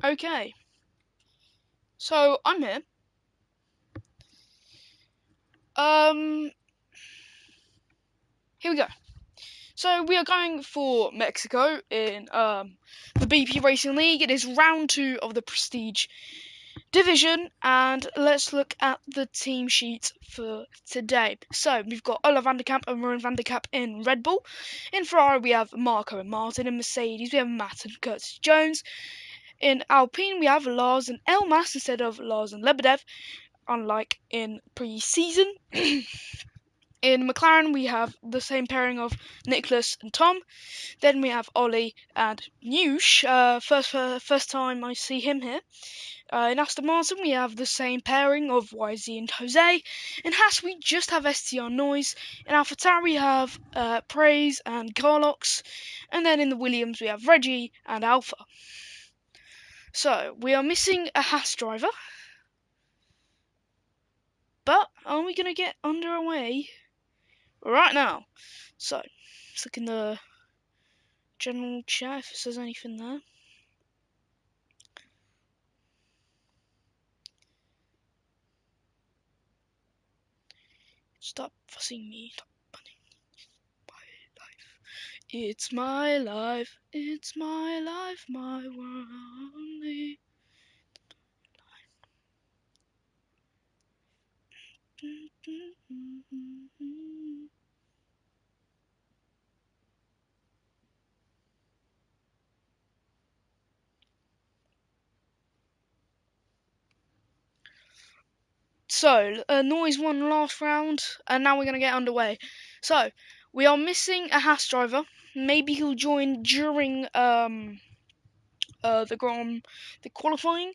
Okay, so I'm here. Um, Here we go. So we are going for Mexico in the BP Racing League. It is round 2 of the Prestige Division, and let's look at the team sheet for today. So we've got Ola van der Kamp and Ruben van der Kamp in Red Bull. In Ferrari we have Marco and Martin. In Mercedes we have Matt and Curtis Jones. In Alpine we have Lars and Elmas instead of Lars and Lebedev, unlike in pre-season. In McLaren we have the same pairing of Nicholas and Tom. Then we have Ollie and Nush. First time I see him here. In Aston Martin we have the same pairing of YZ and Jose. In Haas we just have STR Noiz. In AlphaTauri we have Praise and Garlox. And then in the Williams we have Reggie and Alpha. So we are missing a Haas driver. But are we going to get underway right now? So let's look in the general chat if it says anything there. Stop fussing me. Stop my life. It's my life. It's my life. My world only. So, Noiz won last round, and now we're going to get underway. So, we are missing a Haas driver. Maybe he'll join during the qualifying,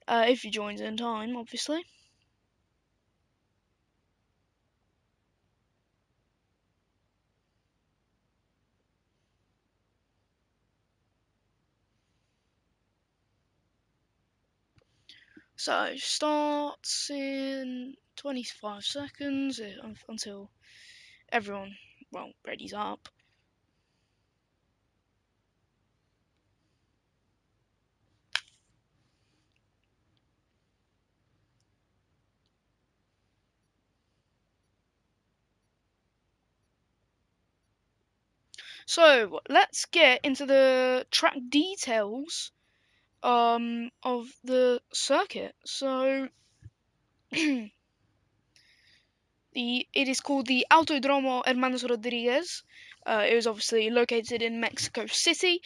if he joins in time, obviously. So, starts in 25 seconds until everyone, well, ready's up. So, let's get into the track details of the circuit. So, it is called the Autodromo Hermanos Rodriguez. It was obviously located in Mexico City.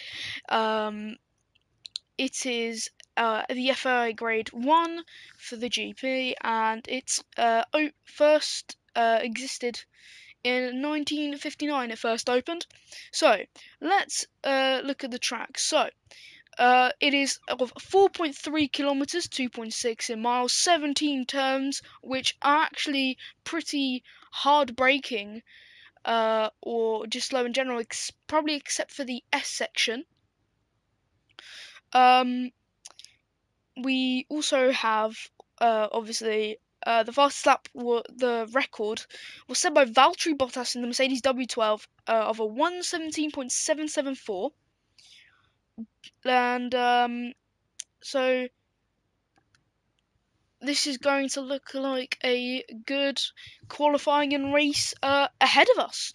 It is the FIA Grade 1 for the GP, and it's first existed in 1959. It first opened. So let's look at the track. So it is of 4.3 kilometers, 2.6 in miles, 17 turns, which are actually pretty hard braking, or just slow in general, probably except for the S section. We also have, obviously, the fastest lap. The record was set by Valtteri Bottas in the Mercedes W12 of a 1:17.774, and so this is going to look like a good qualifying and race ahead of us.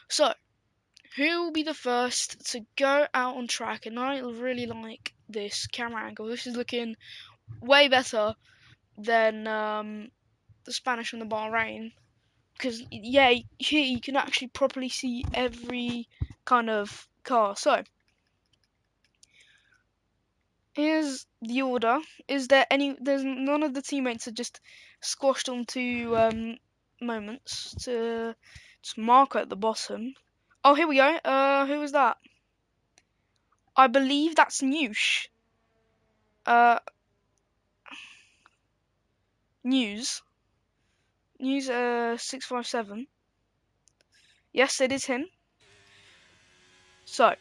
So, who will be the first to go out on track? And I really like this camera angle. This is looking way better than the Spanish and the Bahrain. because yeah, here you can actually properly see every kind of car. So here's the order. Is there any? There's none of the teammates are just squashed onto moments to Marco at the bottom. Oh, here we go. Who was that? I believe that's Noosh. Uh, News. News 657. Yes, it is him. So,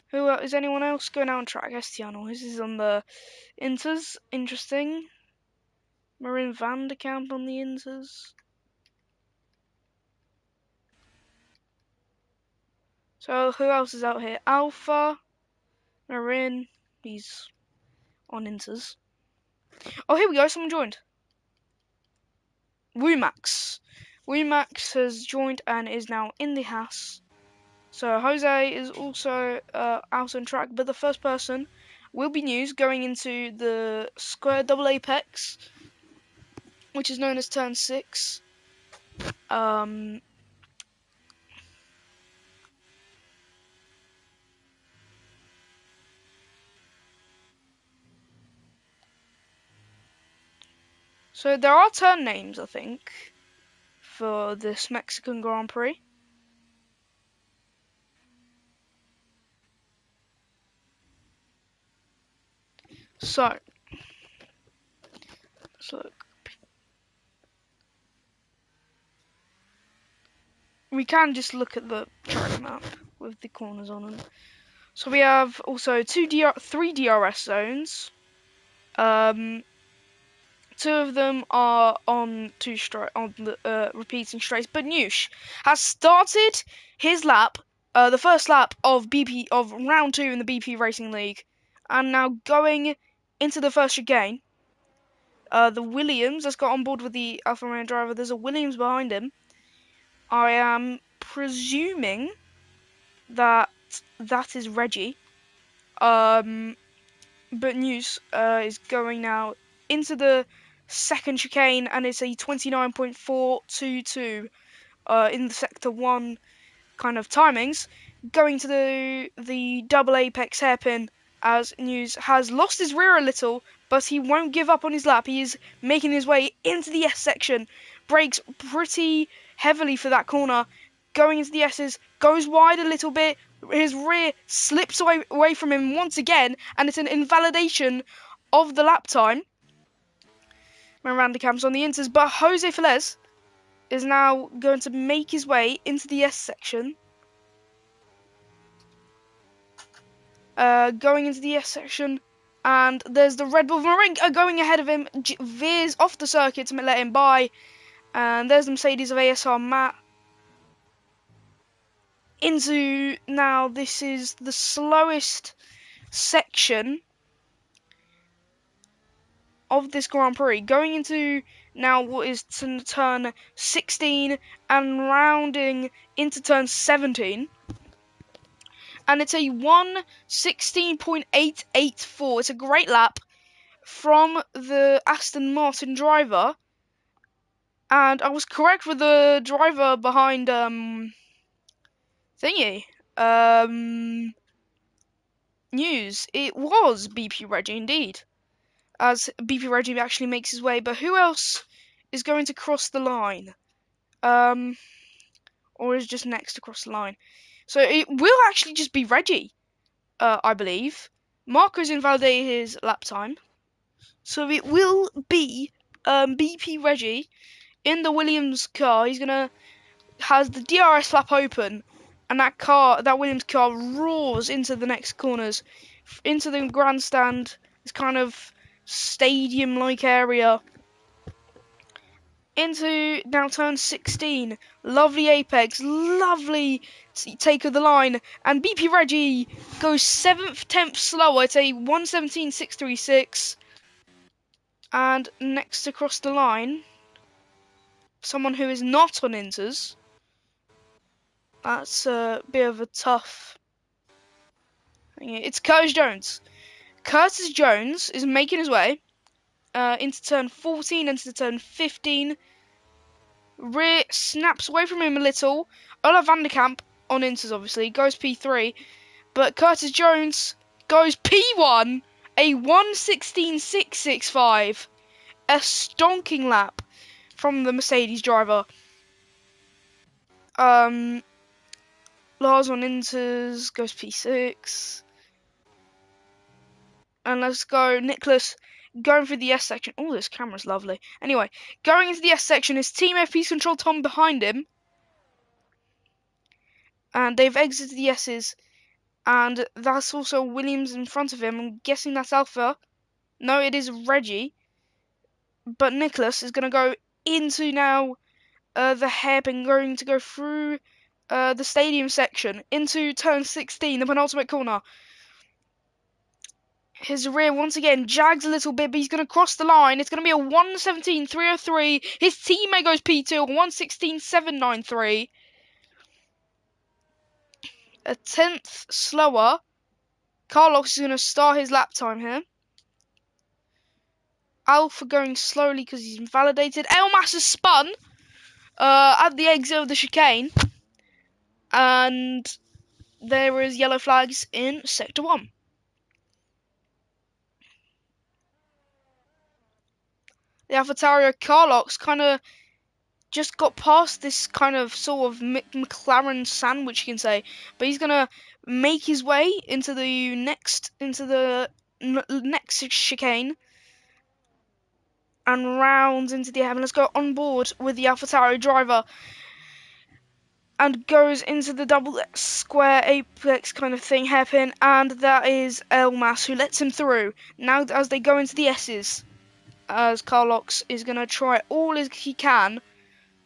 who is anyone else going out on track? Estiano. This is on the Inters. Interesting. Marin van de Kamp on the Inters. So, who else is out here? Alpha. Marin. He's on Inters. Oh, here we go. Someone joined. Wumax. Wumax has joined and is now in the house. So Jose is also out on track, but the first person will be News going into the square double apex, which is known as turn 6. So there are turn names, I think, for this Mexican Grand Prix. So, let's look. We can just look at the track map with the corners on them. So we have also three DRS zones. Two of them are on the repeating straights, but Noosh has started his lap, the first lap of round 2 in the BP Racing League, and now going into the first chicane. The Williams has got on board with the Alfa Romeo driver. There's a Williams behind him. I am presuming that is Reggie. But News is going now into the second chicane, and it's a 29.422 in the sector 1 kind of timings, going to the double apex hairpin, as News has lost his rear a little, but he won't give up on his lap. He is making his way into the S section, brakes pretty heavily for that corner, going into the S's, goes wide a little bit, his rear slips away from him once again, and it's an invalidation of the lap time. Miranda Camps on the Inters, but Jose Felez is now going to make his way into the S section. Going into the S section, and there's the Red Bull Marinka going ahead of him, veers off the circuit to let him by, and there's the Mercedes of ASR Matt. Into now, this is the slowest section of this Grand Prix, going into now what is turn 16 and rounding into turn 17. And it's a 1:16.884. It's a great lap from the Aston Martin driver. And I was correct with the driver behind News. It was BP Reggie indeed, as BP Reggie actually makes his way. But who else is going to cross the line? Or is just next to cross the line? So it will actually just be Reggie, I believe. Marco's invalidated his lap time, so it will be BP Reggie in the Williams car. He's has the DRS flap open, and that Williams car roars into the next corners, into the grandstand, this kind of stadium-like area, into now turn 16. Lovely apex, lovely take of the line, and BP Reggie goes 7/10 slower. It's a 1:17.636, and next across the line, someone who is not on Inters. That's a bit of a tough thing. It's Curtis Jones. Curtis Jones is making his way into turn 14 and into turn 15. Rear snaps away from him a little. Ola van der Kamp on inters, obviously, goes P3. But Curtis Jones goes P1, a 1:16.665. A stonking lap from the Mercedes driver. Lars on inters goes P6. And let's go Nicholas going through the S section. Oh, this camera's lovely. Anyway, going into the S section is Team FP's Control Tom behind him. And they've exited the S's. And that's also Williams in front of him. I'm guessing that's Alpha. No, it is Reggie. But Nicholas is going to go into now the hairpin, going to go through the stadium section into turn 16, the penultimate corner. His rear once again jags a little bit, but he's going to cross the line. It's going to be a 1:17.303. His teammate goes P2, 1:16.793. A tenth slower. Carlos is going to start his lap time here. Alpha going slowly because he's invalidated. Elmas has spun at the exit of the chicane. And there is yellow flags in Sector 1. The AlphaTauri Carlos kind of just got past this kind of sort of McLaren sandwich, you can say. But he's going to make his way into the next chicane. And round into the heaven. Let's go on board with the AlphaTauri driver. And goes into the double square apex kind of thing, hairpin. And that is Elmas who lets him through. Now as they go into the S's. As Carlos is going to try all he can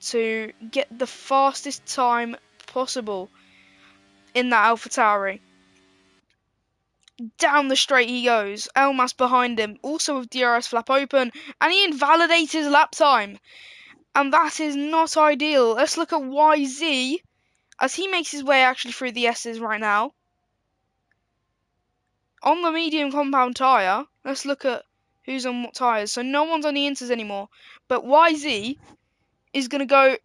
to get the fastest time possible in that AlphaTauri. Down the straight he goes. Elmas behind him, also with DRS flap open, and he invalidates his lap time. And that is not ideal. Let's look at YZ as he makes his way actually through the S's right now. On the medium compound tyre, let's look at who's on what tyres. So no one's on the inters anymore. But YZ is going to go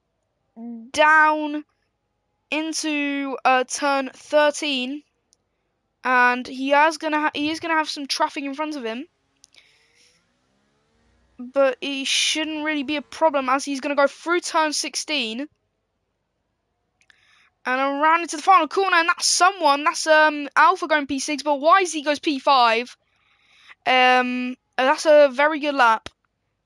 down into turn 13. And he is gonna have some traffic in front of him. But it shouldn't really be a problem as he's going to go through turn 16. And around into the final corner. And that's Alpha going P6. But YZ goes P5. That's a very good lap.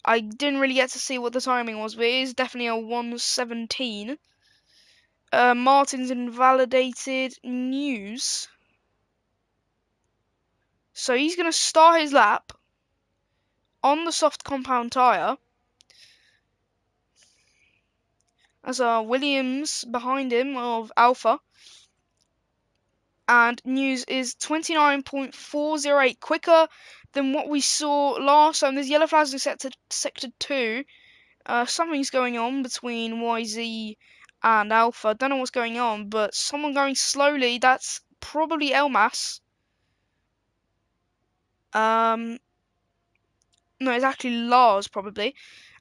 I didn't really get to see what the timing was, but it is definitely a 1:17. Martin's invalidated News. So he's going to start his lap on the soft compound tyre. As Williams behind him of Alpha. And News is 29.408 quicker than what we saw last time. There's yellow flags in sector 2. Something's going on between YZ and Alpha. Don't know what's going on, but someone going slowly. That's probably Elmas. No, it's actually Lars, probably.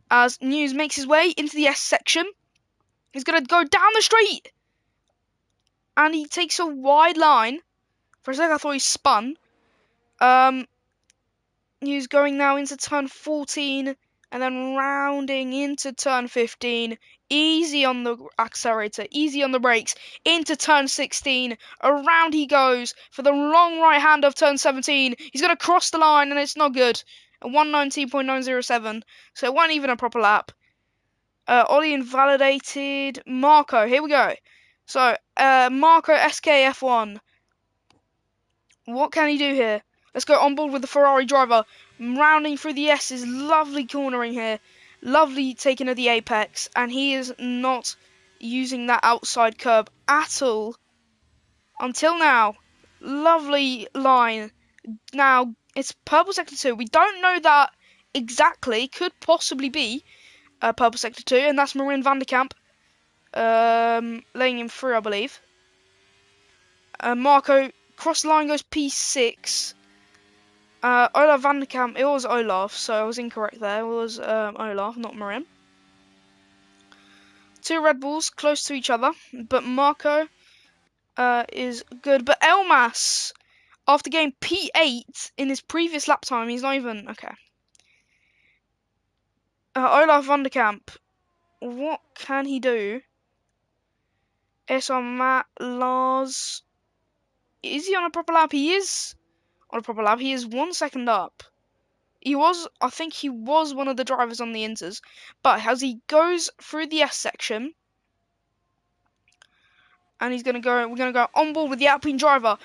As News makes his way into the S section. He's going to go down the street. And he takes a wide line. For a second, I thought he spun. He's going now into turn 14. And then rounding into turn 15. Easy on the accelerator. Easy on the brakes. Into turn 16. Around he goes for the long right hand of turn 17. He's going to cross the line and it's not good. A 1:19.907. So it wasn't even a proper lap. Ollie invalidated Marco. Here we go. So, Marco SKF1. What can he do here? Let's go on board with the Ferrari driver. Rounding through the S's. Lovely cornering here. Lovely taking of the apex. And he is not using that outside curb at all. Until now. Lovely line. Now, it's purple sector 2. We don't know that exactly. Could possibly be purple sector 2. And that's Marin van der Kamp. Laying him through, I believe. Marco, cross the line, goes P6. Olaf van der Kamp, it was Olaf, so I was incorrect there. It was Olaf, not Marin. Two Red Bulls close to each other, but Marco is good. But Elmas, after getting P8 in his previous lap time, he's not even... Okay. Olaf Vanderkamp, what can he do? SR Matt, Lars... Is he on a proper lap? He is on a proper lap. He is 1 second up. I think he was one of the drivers on the Inters. But as he goes through the S section, and we're gonna go on board with the Alpine driver.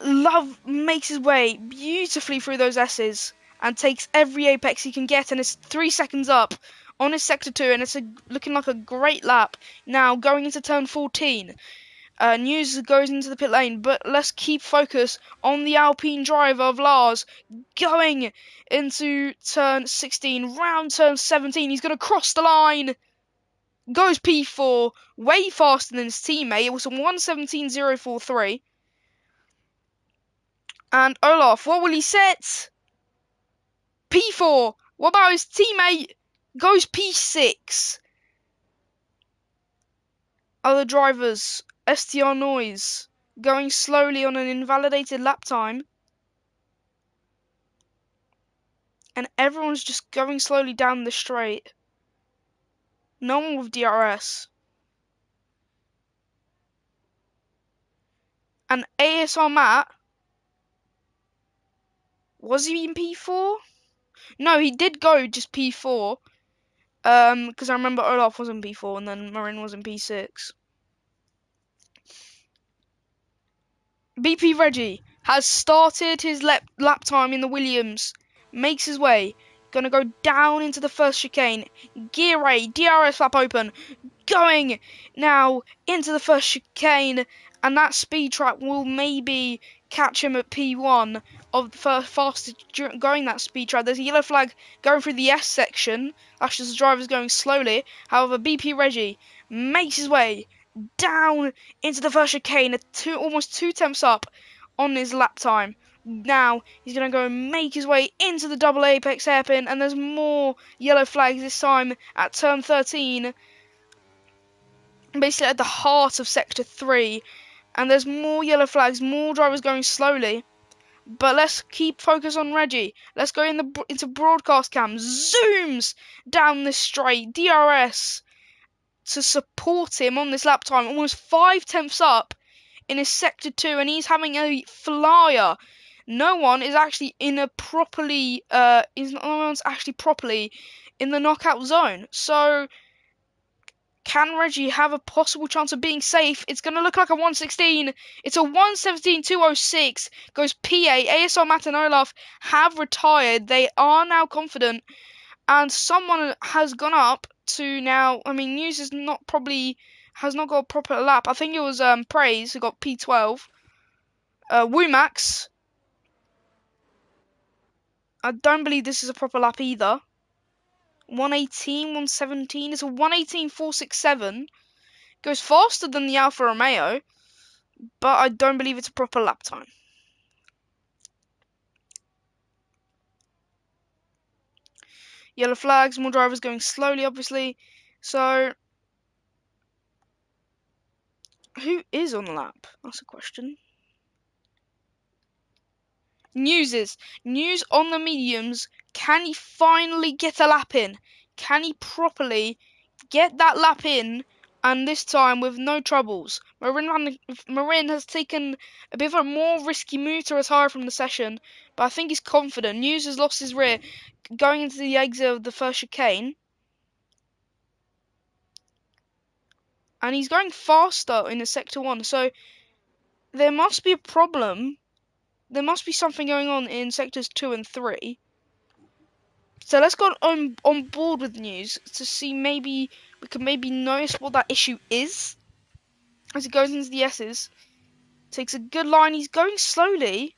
Love makes his way beautifully through those S's and takes every apex he can get, and is 3 seconds up on his sector 2, and it's looking like a great lap. Now going into turn 14. News goes into the pit lane, but let's keep focus on the Alpine driver of Lars going into turn 16, round turn 17. He's going to cross the line. Goes P4, way faster than his teammate. It was a 1:17.043. And Olaf, what will he set? P4. What about his teammate? Goes P6. Other drivers, STR Noiz, going slowly on an invalidated lap time. And everyone's just going slowly down the straight. No one with DRS. And ASR Matt, was he in P4? No, he did go just P4. Because I remember Olaf was in P4 and then Marin was in P6. BP Reggie has started his lap time in the Williams. Makes his way. Gonna go down into the first chicane. Gear A, DRS flap open. Going now into the first chicane. And that speed trap will maybe catch him at P1 of the fastest going that speed trap. There's a yellow flag going through the S section. That's just the driver's going slowly. However, BP Reggie makes his way down into the first chicane, almost 2 temps up on his lap time. Now he's going to go and make his way into the double apex hairpin, and there's more yellow flags this time at turn 13, basically at the heart of sector 3, and there's more yellow flags, more drivers going slowly. But let's keep focus on Reggie. Let's go into broadcast cam. Zooms down this straight. DRS to support him on this lap time, almost 5 tenths up in his sector 2, and he's having a flyer. No one is actually properly in the knockout zone. So can Reggie have a possible chance of being safe? It's going to look like a 1:16. It's a 1:17.206. Goes PA. ASR Matt and Olaf have retired. They are now confident. And someone has gone up to now. I mean, News has not got a proper lap. I think it was Praise who got P12. Wumax. I don't believe this is a proper lap either. 1:18, 1:17. It's a 1:18.467. Goes faster than the Alfa Romeo, but I don't believe it's a proper lap time. Yellow flags, more drivers going slowly, obviously. So, who is on the lap? That's a question. News on the mediums. Can he finally get a lap in? Can he properly get that lap in, and this time with no troubles? Marin has taken a bit of a more risky move to retire from the session, but I think he's confident. News has lost his rear going into the exit of the first chicane. And he's going faster in the sector 1, so there must be a problem. There must be something going on in sectors 2 and 3. So let's go on board with News to see maybe we can notice what that issue is. As he goes into the S's. Takes a good line. He's going slowly.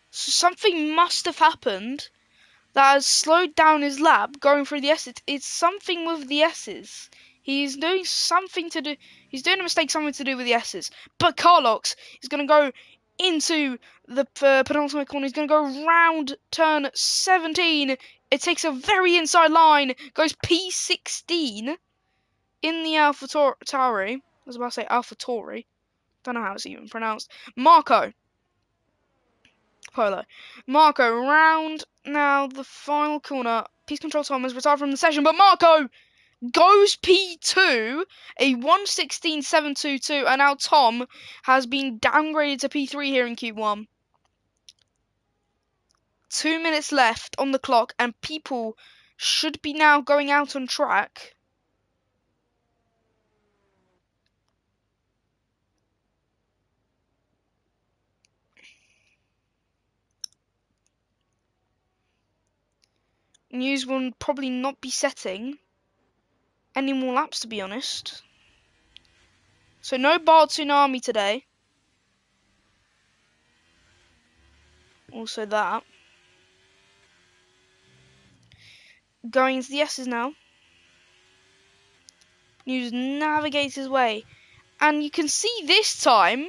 So something must have happened that has slowed down his lap going through the S's. It's something with the S's. He's doing something to do. He's doing a mistake, something to do with the S's. But Carlox is going to go into the penultimate corner. He's going to go round turn 17 it takes a very inside line, goes P16 in the AlphaTauri. I was about to say AlphaTauri. Don't know how it's even pronounced. Marco round now the final corner. Piece control Tom has retired from the session, but Marco goes P2, a 1:16.722, and now Tom has been downgraded to P3 here in Q1. 2 minutes left on the clock, and people should be now going out on track. News will probably not be setting any more laps, to be honest. So no Bar Tsunami today. Also that. Going into the S's now. News navigates his way. And you can see this time,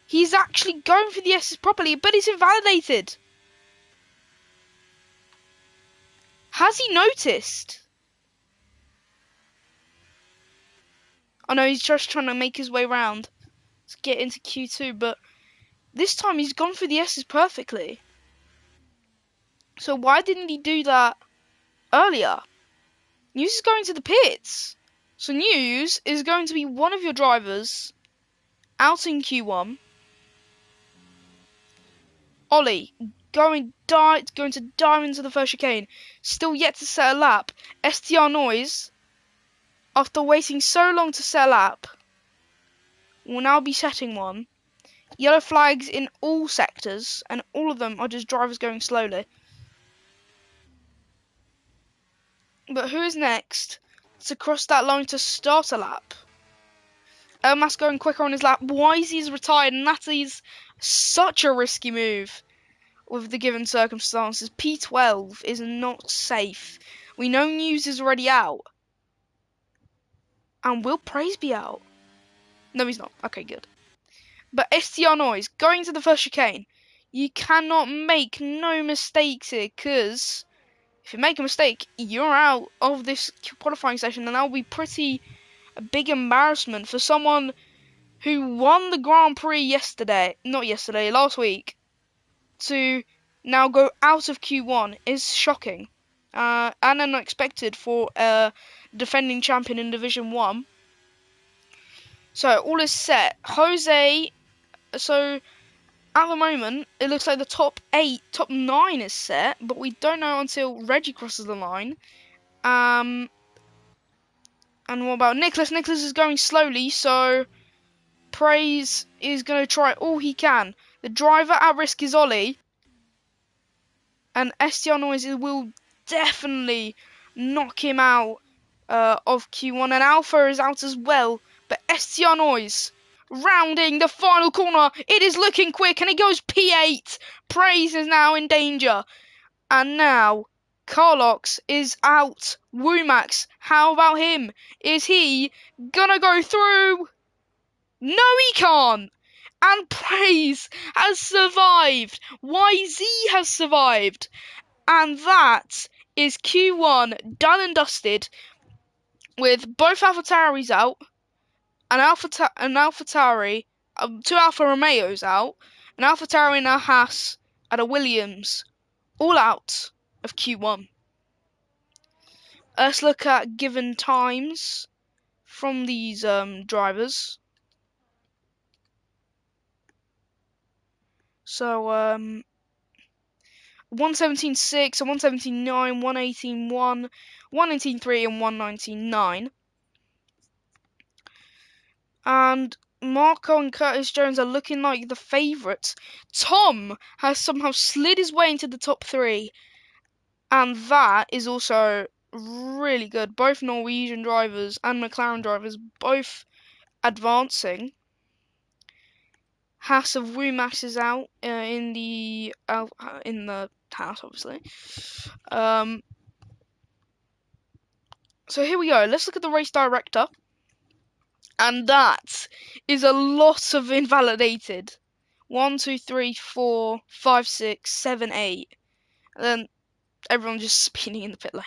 he's actually going for the S's properly, but it's invalidated. Has he noticed? I know he's just trying to make his way round to get into Q2, but this time he's gone for the S's perfectly. So why didn't he do that earlier? News is going to the pits. So News is going to be one of your drivers out in Q1. Ollie going to dive into the first chicane. Still yet to set a lap. STR Noiz, after waiting so long to set a lap, will now be setting one. Yellow flags in all sectors, and all of them are just drivers going slowly. But who is next to cross that line to start a lap? Elmas going quicker on his lap. Wisey is retired, and that is such a risky move with the given circumstances. P12 is not safe. We know News is already out. And will Praise be out? No, he's not. Okay, good. But STR Noiz going to the first chicane. You cannot make no mistakes here, because if you make a mistake, you're out of this qualifying session, and that will be pretty a big embarrassment for someone who won the Grand Prix last week, to now go out of Q1 is shocking and unexpected for a defending champion in Division 1. So all is set. Jose, so at the moment it looks like the top 9 is set, but we don't know until Reggie crosses the line. And what about Nicholas? Nicholas is going slowly, so Praise is going to try all he can. The driver at risk is Ollie, and STR Noiz will definitely knock him out of Q1, and Alpha is out as well. But STR Noiz rounding the final corner. It is looking quick, and it goes P8. Praise is now in danger, and now Carlox is out. Wumax, how about him? Is he gonna go through? No, he can't. And Praise has survived. YZ has survived. And that is Q1 done and dusted, with both AlphaTauris out, an AlphaTauri, two Alfa Romeos out, an AlphaTauri and a Haas and a Williams, all out of Q1. Let's look at given times from these drivers. So 1:17.6, a 1:17.9, 1:18.1, 1:18.3, and 1:19.9. And Marco and Curtis Jones are looking like the favourites. Tom has somehow slid his way into the top 3, and that is also really good. Both Norwegian drivers and McLaren drivers both advancing. Haas of Wumax is out in the house, obviously. So here we go. Let's look at the race director. And that is a lot of invalidated. 1, 2, 3, 4, 5, 6, 7, 8. And then everyone just speeding in the pit lane.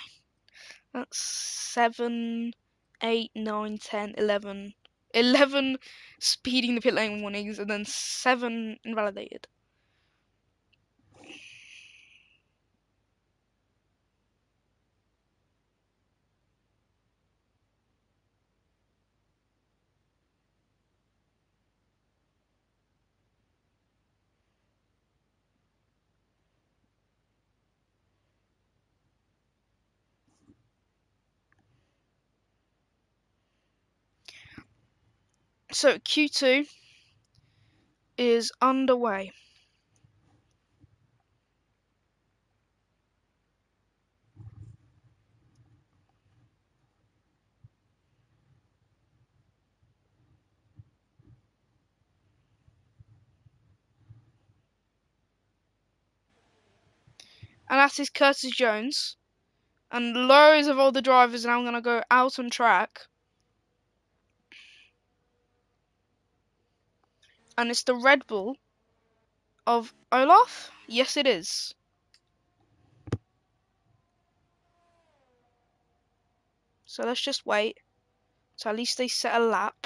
That's 7, 8, 9, 10, 11. 11 speeding the pit lane warnings, and then 7 invalidated. So Q2 is underway. And that is Curtis Jones. And loads of older drivers now going to go out on track. And it's the Red Bull of Olaf? Yes, it is. So let's just wait. So at least they set a lap.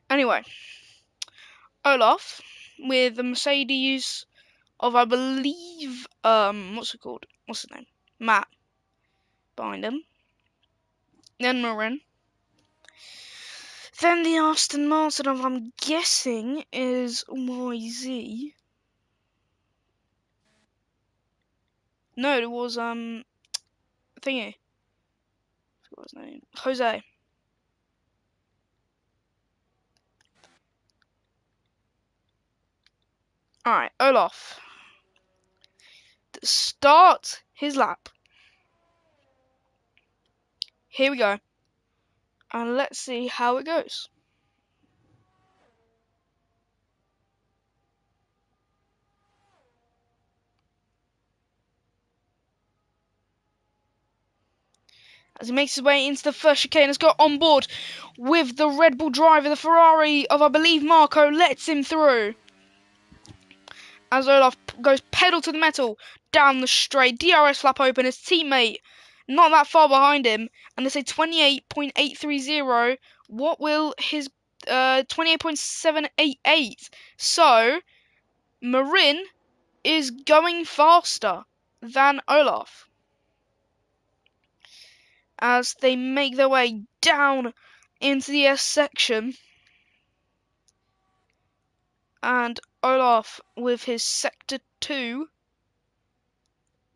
Anyway, Olaf with the Mercedes of, I believe, what's it called? What's his name? Matt behind him. Then Marin. Then the Aston Martin of, I'm guessing, is YZ. No, it was thingy. What's his name? Jose. Alright, Olaf. Start his lap. Here we go. And let's see how it goes. As he makes his way into the first chicane, has got on board with the Red Bull driver. The Ferrari of, I believe, Marco lets him through. As Olaf goes pedal to the metal down the straight. DRS flap open. His teammate not that far behind him. And they say 28.830. What will his 28.788? So, Marin is going faster than Olaf. As they make their way down into the S section. And Olaf with his sector 2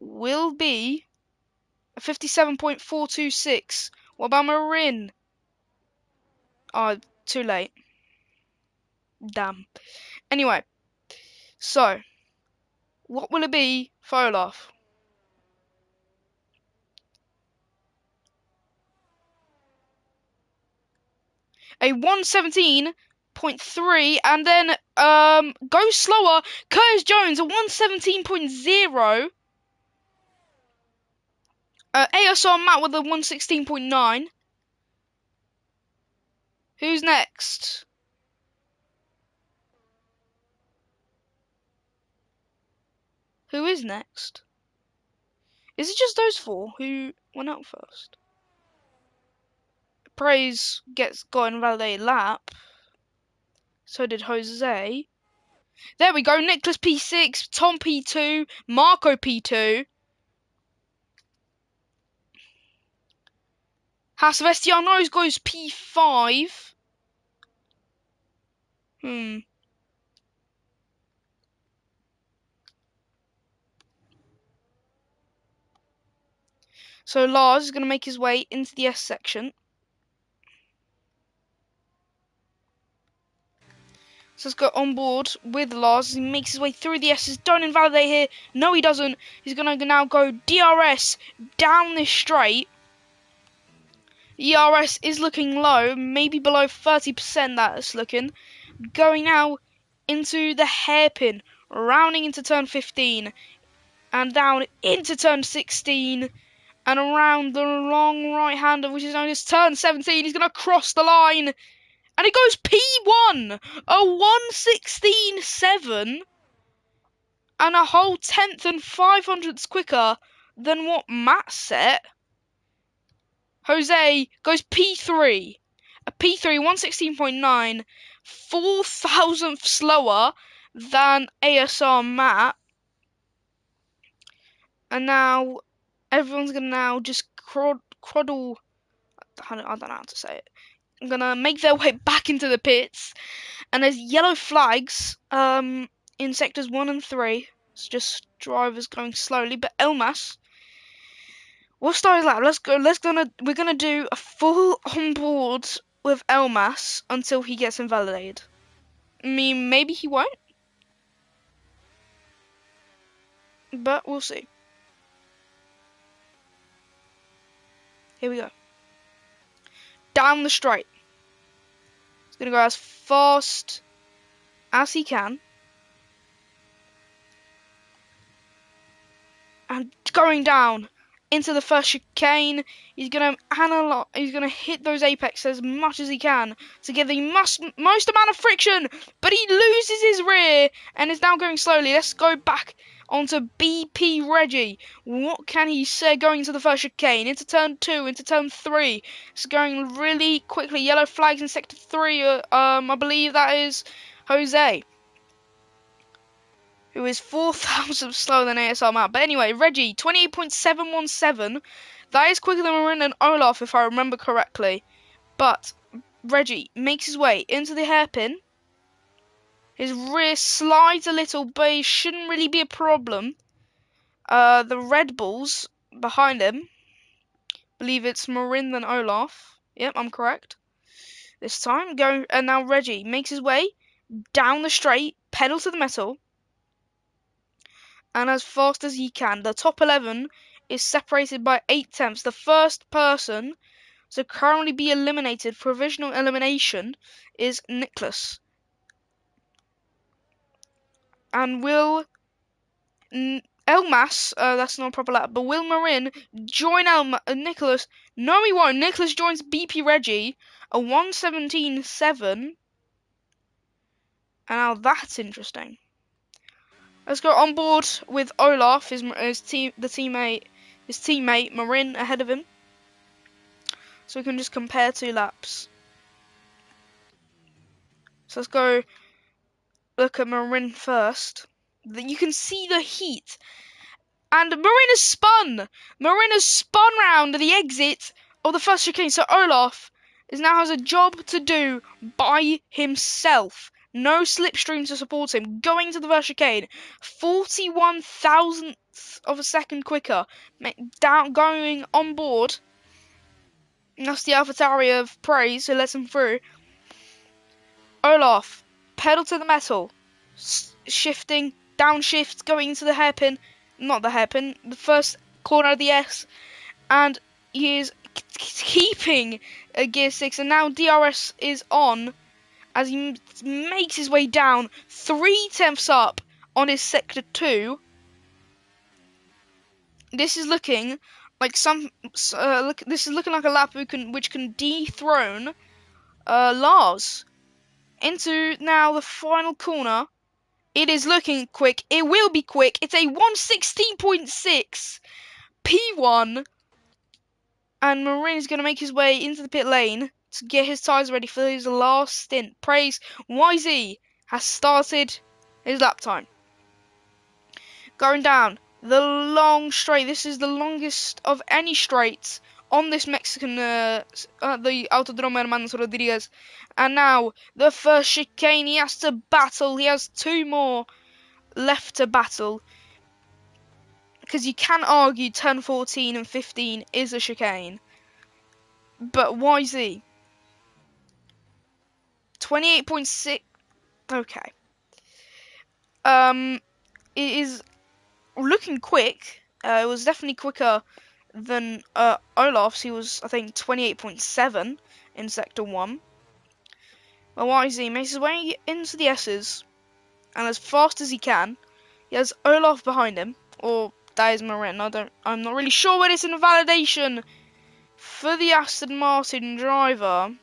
will be a 57.426. What about Marin? Oh, too late. Damn. Anyway, so what will it be for Olaf? A 117.3, and then go slower. Curtis Jones a 117.0. ASR Matt with a 116.9. Who's next? Who is next? Is it just those four who went out first? Praise got an invalidated lap. So did Jose. There we go. Nicholas P6, Tom P2, Marco P2. Hasvestianos goes P5. So Lars is going to make his way into the S section. So let's go on board with Lars. He makes his way through the S's. Don't invalidate here. No, he doesn't. He's going to now go DRS down this straight. ERS is looking low, maybe below 30% that's looking. Going now into the hairpin, rounding into turn 15, and down into turn 16, and around the long right-hander, which is known as turn 17. He's going to cross the line, and it goes P1, a 1:16.7, and a whole tenth and 500ths quicker than what Matt set. Jose goes P3. A P3, 1:16.9, 4,000th slower than ASR Matt. And now everyone's going to now just crodle. I don't know how to say it. I'm going to make their way back into the pits. And there's yellow flags in sectors 1 and 3. It's just drivers going slowly. But Elmas, we'll start his lap. We're gonna do a full on board with Elmas until he gets invalidated. I mean, maybe he won't, but we'll see. Here we go. Down the straight. He's gonna go as fast as he can. And going down into the first chicane, he's gonna hit those apex as much as he can to get the most amount of friction, but he loses his rear and is now going slowly. Let's go back onto BP Reggie. What can he say going into the first chicane, into turn 2, into turn 3? It's going really quickly. Yellow flags in sector 3. I believe that is Jose, who is 4,000 slower than ASR Matt. But anyway, Reggie, 28.717. That is quicker than Marin and Olaf, if I remember correctly. But Reggie makes his way into the hairpin. His rear slides a little, but it shouldn't really be a problem. The Red Bulls behind him, I believe it's Marin and Olaf. Yep, I'm correct. This time, and now Reggie makes his way down the straight, pedal to the metal, and as fast as he can. The top 11 is separated by 8 tenths. The first person to currently be eliminated, provisional elimination, is Nicholas. And will Elmas, that's not a proper lap, but will Marin join Nicholas? No, he won't. Nicholas joins BP Reggie, a 1:17.7. And now that's interesting. Let's go on board with Olaf, his teammate Marin ahead of him. So we can just compare 2 laps. So let's go look at Marin first. You can see the heat. And Marin has spun! Marin has spun round the exit of the first chicane. So Olaf now has a job to do by himself. No slipstream to support him. Going to the first chicane, 41 thousandths of a second quicker. Going on board. That's the AlphaTauri of praise who lets him through. Olaf, pedal to the metal. Shifting, downshift, going into the hairpin. Not the hairpin, the first corner of the S. And he is keeping a gear 6. And now DRS is on as he makes his way down 3 tenths up on his sector 2. This is looking like this is looking like a lap which can dethrone Lars. Into now the final corner. It is looking quick. It will be quick. It's a 1:16.6 P1. And Marin is going to make his way into the pit lane to get his tyres ready for his last stint. Praise YZ has started his lap time. Going down the long straight. This is the longest of any straights on this Mexican, the Autodromo Hermanos Rodriguez. And now the first chicane. He has to battle. He has 2 more left to battle. Because you can argue turn 14 and 15 is a chicane. But YZ, 28.6 Okay. It is looking quick. It was definitely quicker than Olaf's. He was, I think, 28.7 in Sector 1. Well, YZ makes his way into the S's, and as fast as he can, he has Olaf behind him, or that is Marin. I'm not really sure where it's in validation for the Aston Martin driver.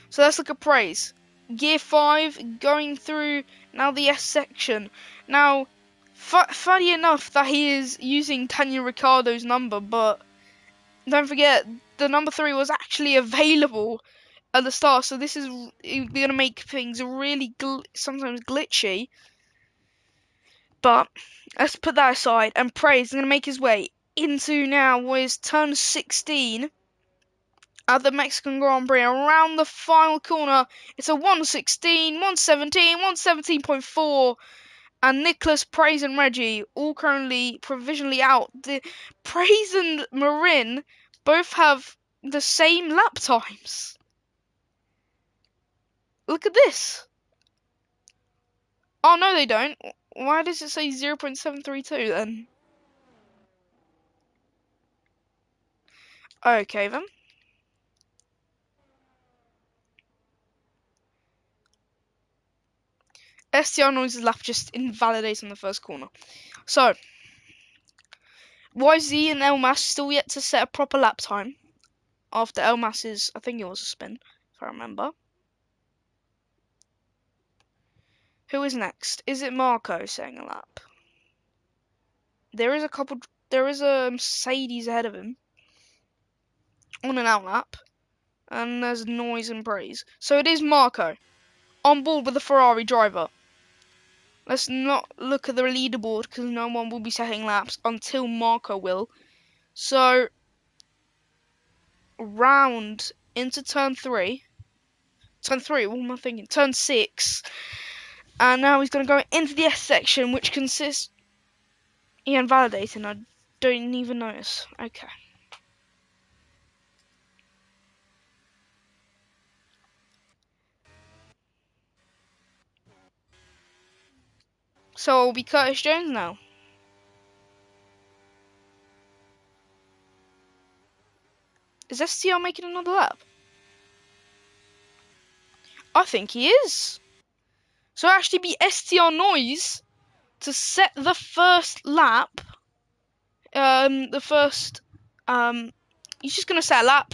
So let's look at praise. Gear 5 going through now the S section. Now, funny enough that he is using Daniel Ricciardo's number, but don't forget the number 3 was actually available at the start, so this is going to make things really sometimes glitchy. But let's put that aside, and praise is going to make his way into now what is turn 16 at the Mexican Grand Prix. Around the final corner, it's a 116, 117, 117.4, and Nicholas, Praise, and Reggie all currently provisionally out. The Praise and Marin both have the same lap times. Look at this. Oh, no, they don't. Why does it say 0.732 then? Okay, then. STR Noise's lap just invalidates in the first corner. So, YZ and Elmas still yet to set a proper lap time after Elmas's, I think it was a spin, if I remember. Who is next? Is it Marco setting a lap? There is a Mercedes ahead of him on an out lap, and there's Noiz and Praise. So it is Marco on board with the Ferrari driver. Let's not look at the leaderboard because no one will be setting laps until Marco will. So, round into turn 3. Turn 3, what am I thinking? Turn 6. And now he's going to go into the S section, which consists... He invalidated, I don't even notice. Okay. So it'll be Curtis Jones now. Is STR making another lap? I think he is. So it'll actually be STR Noiz to set the first lap. He's just going to set a lap.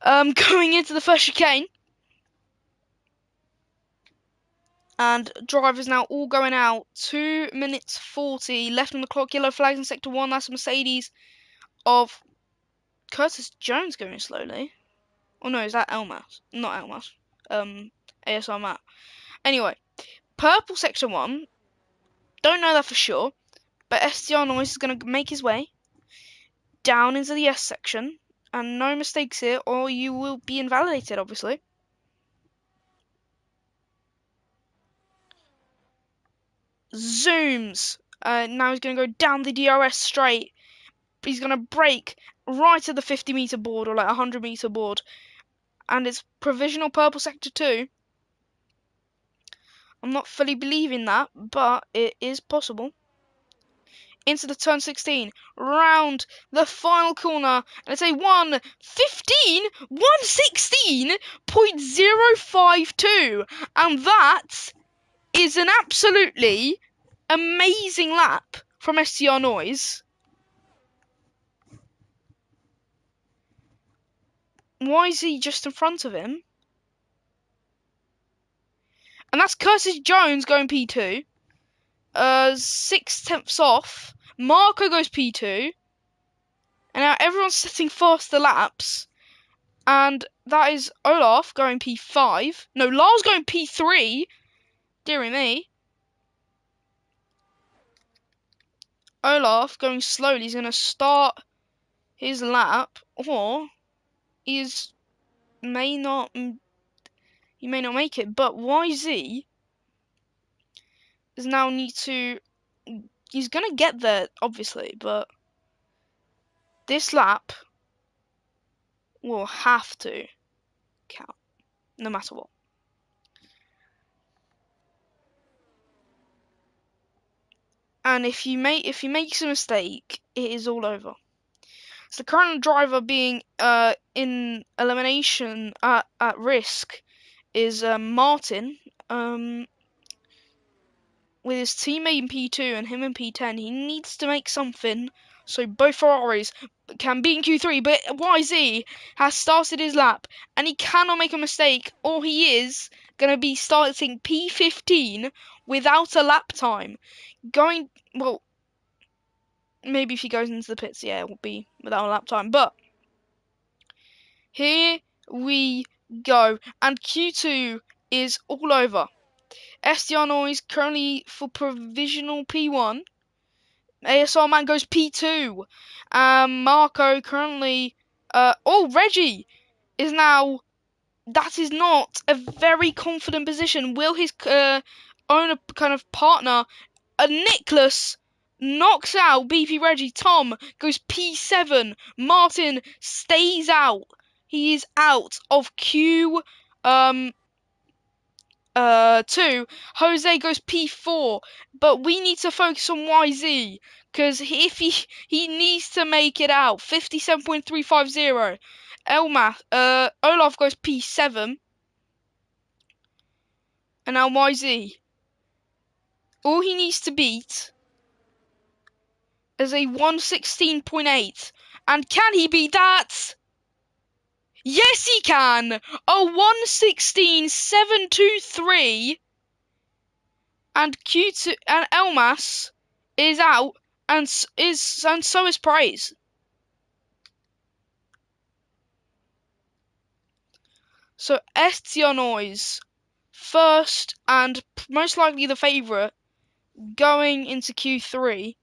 Going into the first chicane. And drivers now all going out. 2 minutes 40 left on the clock. Yellow flags in Sector 1. That's a Mercedes of Curtis Jones going slowly. Oh no, is that Elmas? Not Elmas. ASR Matt. Anyway, purple Sector 1. Don't know that for sure. But STR Noiz is going to make his way down into the S section. And no mistakes here, or you will be invalidated, obviously. Zooms. Now he's going to go down the DRS straight. He's going to brake right at the 50-meter board, or like 100-meter board. And it's provisional purple Sector 2. I'm not fully believing that, but it is possible. Into the turn 16, round the final corner, and it's a 1:16.052, and that is an absolutely amazing lap from STR Noiz. Why is he just in front of him? And that's Curtis Jones going P2. 6/10 off. Marco goes P2. And now everyone's setting faster laps. And that is Olaf going P5. No, Lars going P3. Dearie me. Olaf going slowly. He's going to start his lap. Or he may not make it. But YZ is now need to... He's going to get there, obviously. But this lap will have to count, no matter what. and if he makes a mistake, it is all over. So the current driver being in elimination at risk is Martin. With his teammate in P2 and him in P10, he needs to make something so both Ferraris can be in Q3. But YZ has started his lap and he cannot make a mistake, or he is going to be starting P15 without a lap time. Well, maybe if he goes into the pits, yeah, it will be without a lap time. But here we go, and Q2 is all over. SDR Noiz currently for provisional P1. ASR Man goes P2. Marco currently. Reggie is now. That is not a very confident position. Will his owner kind of partner, Nicholas, knocks out BP Reggie. Tom goes P7. Martin stays out. He is out of Q. 2. Jose goes P4, but we need to focus on YZ because if he needs to make it out, 57.350. Olaf goes P7, and now YZ. All he needs to beat is a 116.8, and can he beat that? Yes, he can. A 116.723. And Q2 and Elmas is out, and so is Praise. So STR Noiz, first and most likely the favourite, going into Q3.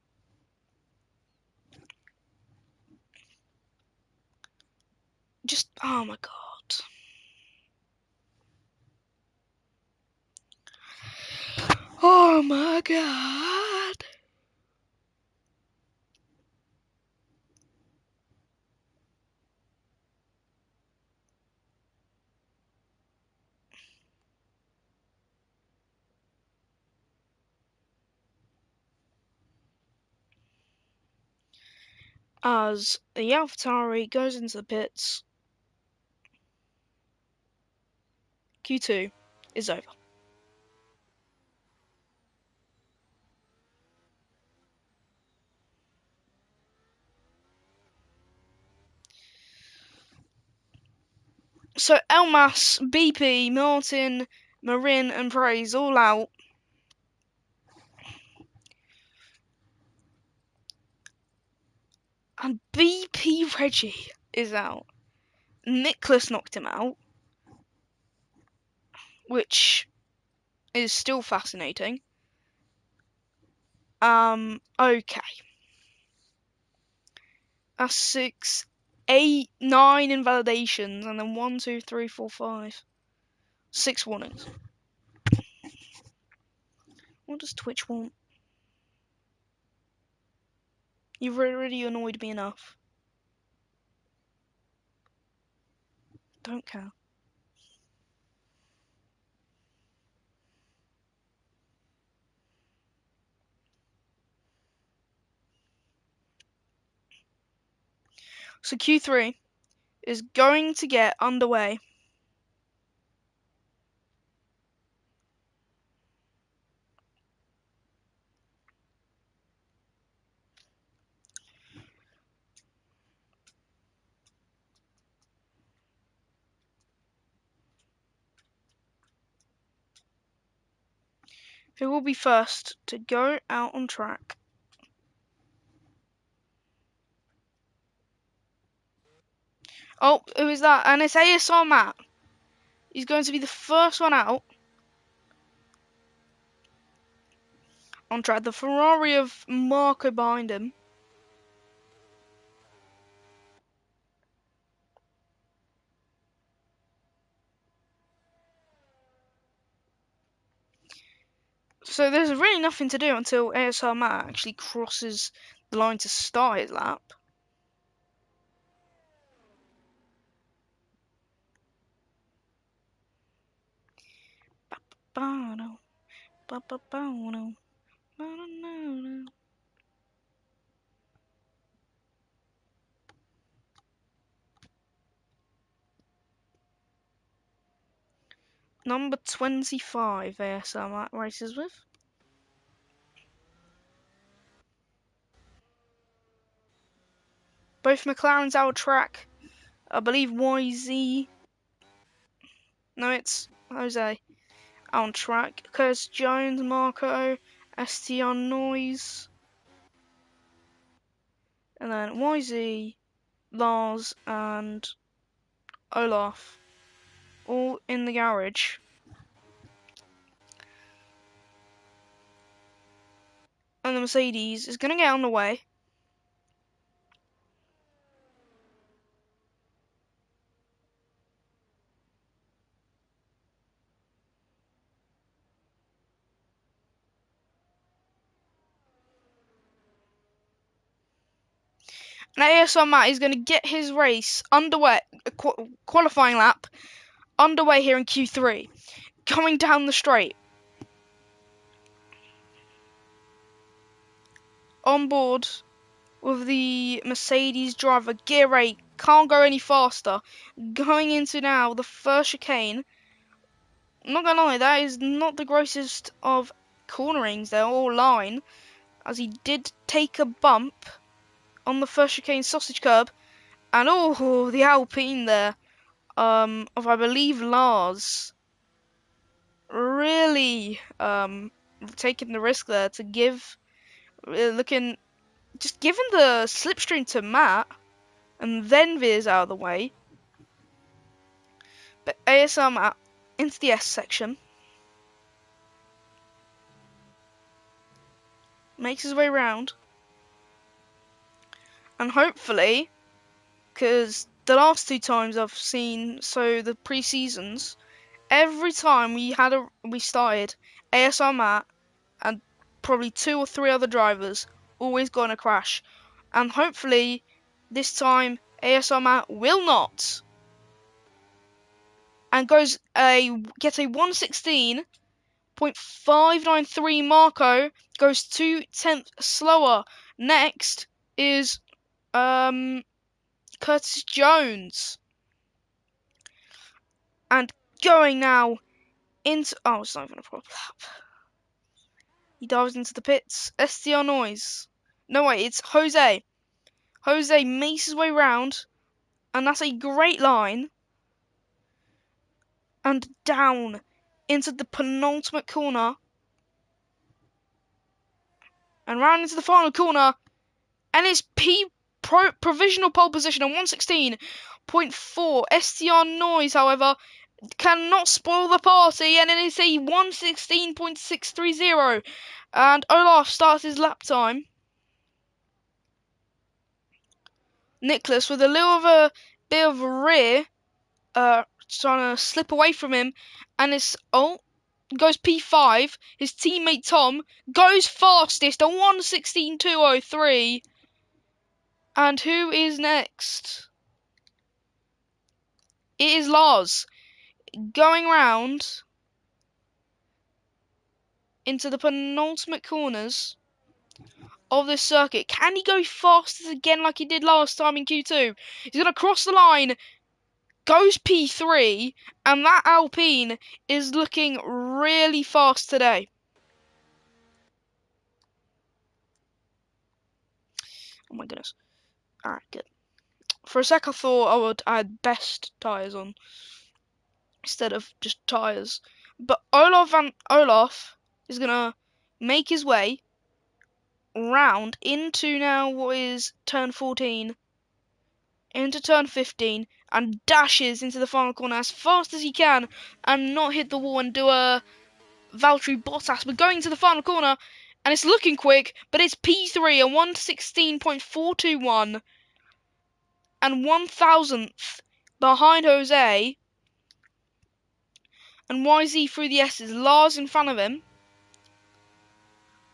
Just oh my god. Oh my god. As the AlphaTauri goes into the pits, Q2 is over. So Elmas, BP, Martin, Marin, and Praise all out. And BP Reggie is out. Nicholas knocked him out, which is still fascinating. Okay. That's 6, 8, 9 invalidations, and then 1, 2, 3, 4, 5, 6 warnings. What does Twitch want? You've already annoyed me enough. Don't care. So Q3 is going to get underway. Who will be first to go out on track? Oh, who is that? And it's ASR Matt. He's going to be the first one out on track. The Ferrari of Marco behind him. So there's really nothing to do until ASR Matt actually crosses the line to start his lap. Number 25 ASR Matt races with. Both McLarens out of track. I believe YZ. No, it's Jose on track. Curtis Jones, Marco, STR Noiz. And then YZ, Lars, and Olaf. All in the garage. And the Mercedes is going to get on the way. And ASR Matt is going to get his race underway, qualifying lap underway here in Q3, coming down the straight. On board with the Mercedes driver, gear 8, can't go any faster. Going into now the first chicane. I'm not going to lie, that is not the grossest of cornerings, they're all line, as he did take a bump on the first chicane sausage curb. And oh, the Alpine there, of I believe Lars, really taking the risk there to give, just giving the slipstream to Matt, and then veers out of the way. But ASR Matt into the S section, makes his way round, and hopefully, because the last two times I've seen, so the pre-seasons, every time we started, ASR Matt and probably 2 or 3 other drivers always got in a crash. And hopefully this time ASR Matt will not. And gets a 116.593 Marco, goes 2/10 slower. Next is Curtis Jones. And going now into, oh, it's not even a proper lap. He dives into the pits. STR Noiz. No, wait, it's Jose. Jose makes his way round, and that's a great line. And down into the penultimate corner. And round into the final corner. And it's provisional pole position on 116.4. STR Noiz, however, cannot spoil the party, and it is a 116.630. And Olaf starts his lap time. Nicholas with a little of a bit of a rear, trying to slip away from him, and it's goes P5. His teammate Tom goes fastest on 116.203. And who is next? It is Lars going round into the penultimate corners of this circuit. Can he go fastest again like he did last time in Q2? He's going to cross the line, goes P3, and that Alpine is looking really fast today. Oh my goodness. Alright, good. For a sec I thought I had best tyres on instead of just tyres. But Olaf is going to make his way round into now what is turn 14, into turn 15, and dashes into the final corner as fast as he can and not hit the wall and do a Valtteri Bottas. We're going to the final corner, and it's looking quick, but it's P3 at 116.421 and 1,000th behind Jose. And YZ through the S's, Lars in front of him.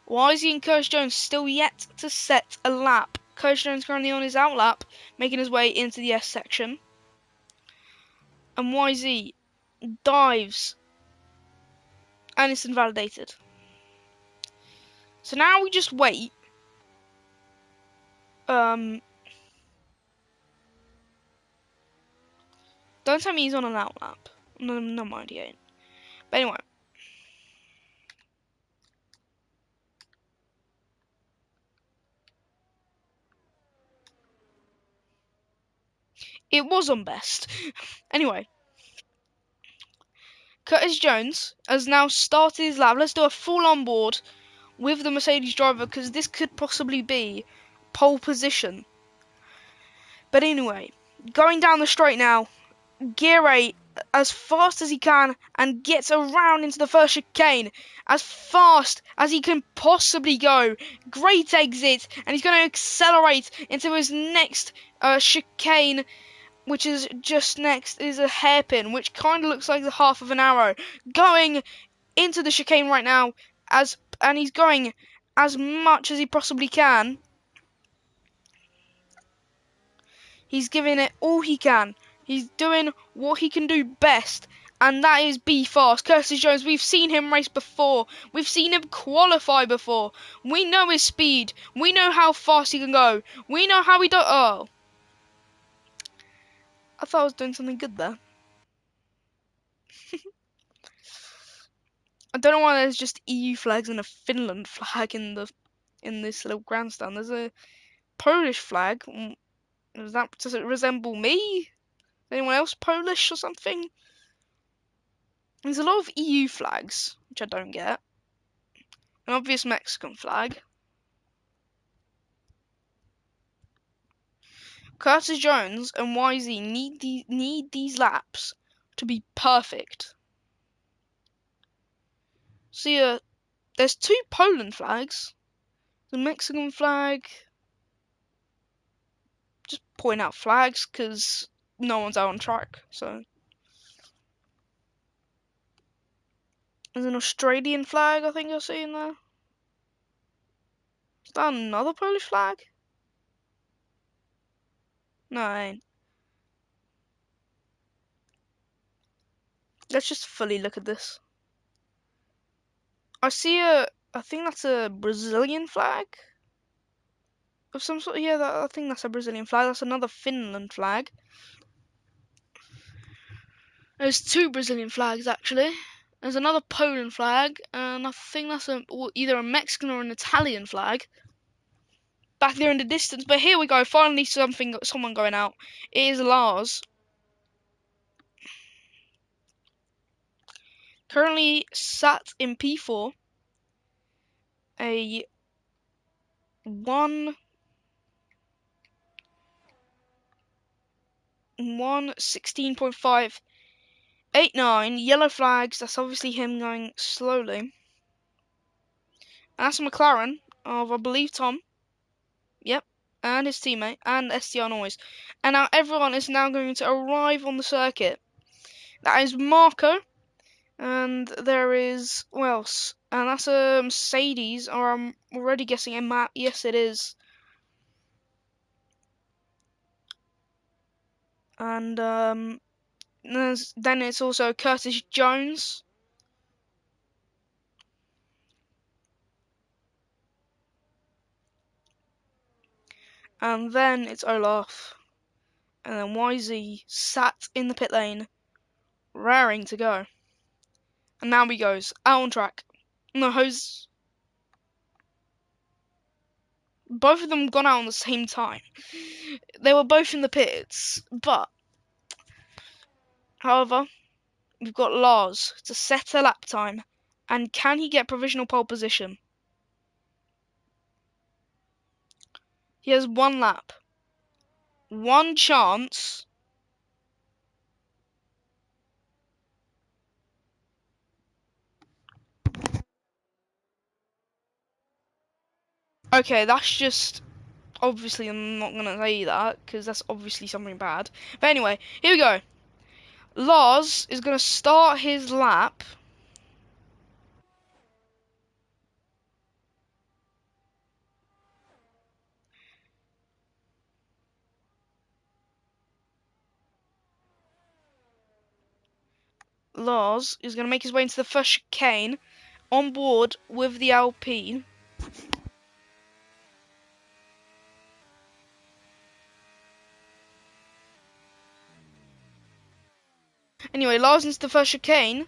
YZ and Curtis Jones still yet to set a lap. Curtis Jones currently on his out lap, making his way into the S section. And YZ dives, and it's invalidated. So now we just wait. Don't tell me he's on an out lap. No mind, he ain't. But anyway. It was on best. Anyway. Curtis Jones has now started his lap. Let's do a full on board with the Mercedes driver because this could possibly be pole position. But anyway, going down the straight now, Gear 8 as fast as he can and gets around into the first chicane as fast as he can possibly go. Great exit, and he's going to accelerate into his next chicane, which is just next is a hairpin, which kind of looks like the half of an arrow. Going into the chicane right now, and he's going as much as he possibly can. He's giving it all he can. He's doing what he can do best, and that is be fast. Curtis Jones, we've seen him race before. We've seen him qualify before. We know his speed. We know how fast he can go. We know how he does. Oh. I thought I was doing something good there. I don't know why there's just EU flags and a Finland flag in this little grandstand. There's a Polish flag. Does it resemble me? Anyone else Polish or something? There's a lot of EU flags, which I don't get. An obvious Mexican flag. Curtis Jones and YZ need these laps to be perfect. See, there's two Poland flags. The Mexican flag. Just point out flags because no one's out on track. So there's an Australian flag. I think you're seeing there. Is that another Polish flag? No, it ain't. Let's just fully look at this. I think that's a Brazilian flag of some sort. Yeah, I think that's a Brazilian flag. That's another Finland flag. There's two Brazilian flags actually. There's another Poland flag, and I think that's either a Mexican or an Italian flag. Back there in the distance, but here we go. Finally, someone going out. It is Lars. Currently sat in P4. A 1:16.589 yellow flags. That's obviously him going slowly. And that's a McLaren of, I believe, Tom. Yep. And his teammate. And STR Noiz. And now everyone is now going to arrive on the circuit. That is Marco. And there is, what else? And that's a Mercedes, or I'm already guessing a Matt. Yes, it is. And then it's also Curtis Jones. And then it's Olaf. And then YZ sat in the pit lane, raring to go. And now he goes out on track. No, both of them gone out on the same time. They were both in the pits, but however, we've got Lars to set a lap time, and can he get provisional pole position? He has one lap, one chance. Okay, that's just obviously I'm not gonna say that because that's obviously something bad. But anyway, here we go. Lars is gonna start his lap. Lars is going to make his way into the first chicane on board with the Alpine. Anyway, Lars into the first chicane.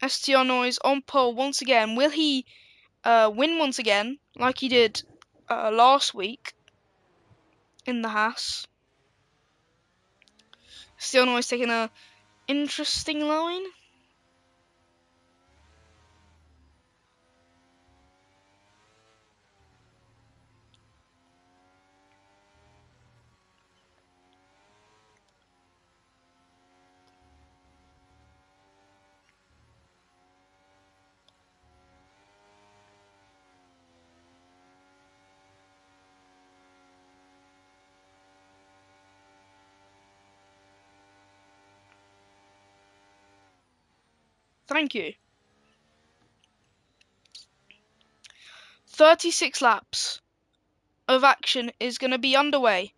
STR Noiz on pole once again. Will he win once again, like he did last week in the Haas? STR Noiz taking a interesting line. Thank you. 36 laps of action is going to be underway.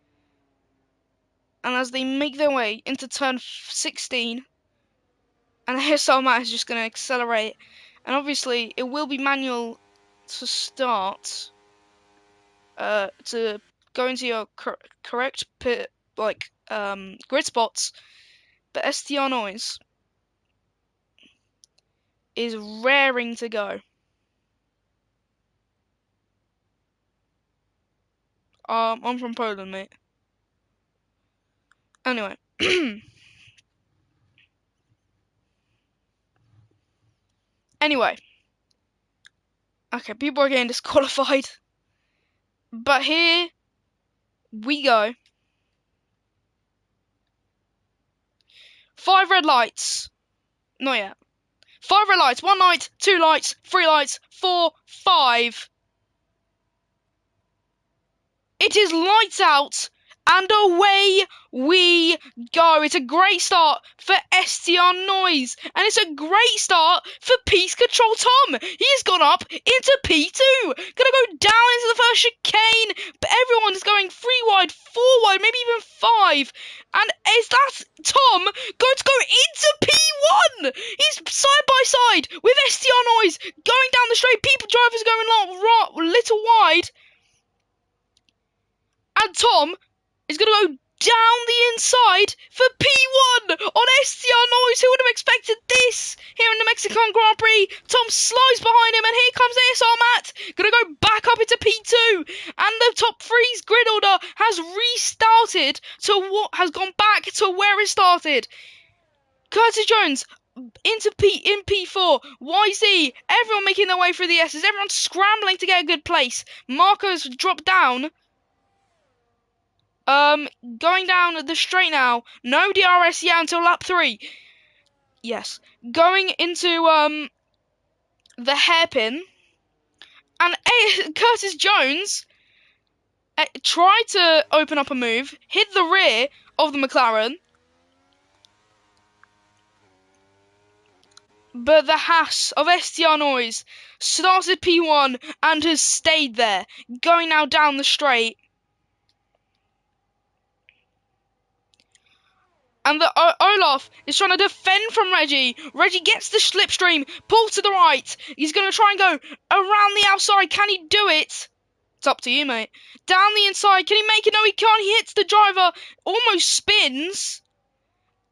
And as they make their way into turn 16, and the hairstyle mat is just going to accelerate. And obviously, it will be manual to start, to go into your correct pit, grid spots. But STR Noiz is raring to go. I'm from Poland, mate. Anyway. Anyway. Okay, people are getting disqualified. But here we go. 5 red lights. Not yet. 5 red lights. 1 light, 2 lights, 3 lights, 4, 5. It is lights out, and away we go. It's a great start for STR Noiz, and it's a great start for Peace Control Tom. He's gone up into P2. Gonna go down into the first chicane, but everyone's going 3 wide, 4 wide, maybe even 5. And is that Tom going to go into P1? He's side by side with STR Noiz going down the straight. People drivers going little wide. And Tom is going to go down the inside for P1 on STR Noiz. Who would have expected this here in the Mexican Grand Prix? Tom slides behind him, and here comes ASR Matt. Going to go back up into P2. And the top three's grid order has restarted to what has gone back to where it started. Curtis Jones into P4, YZ, everyone making their way through the S's, everyone scrambling to get a good place. Marco's dropped down. Going down the straight now. No DRS yet until lap 3. Yes. Going into, the hairpin. And Curtis Jones tried to open up a move, hit the rear of the McLaren. But the Haas of STR Noiz started P1 and has stayed there. Going now down the straight. And the Olaf is trying to defend from Reggie. Reggie gets the slipstream, pull to the right. He's going to try and go around the outside. Can he do it? It's up to you, mate. Down the inside. Can he make it? No, he can't. He hits the driver. Almost spins.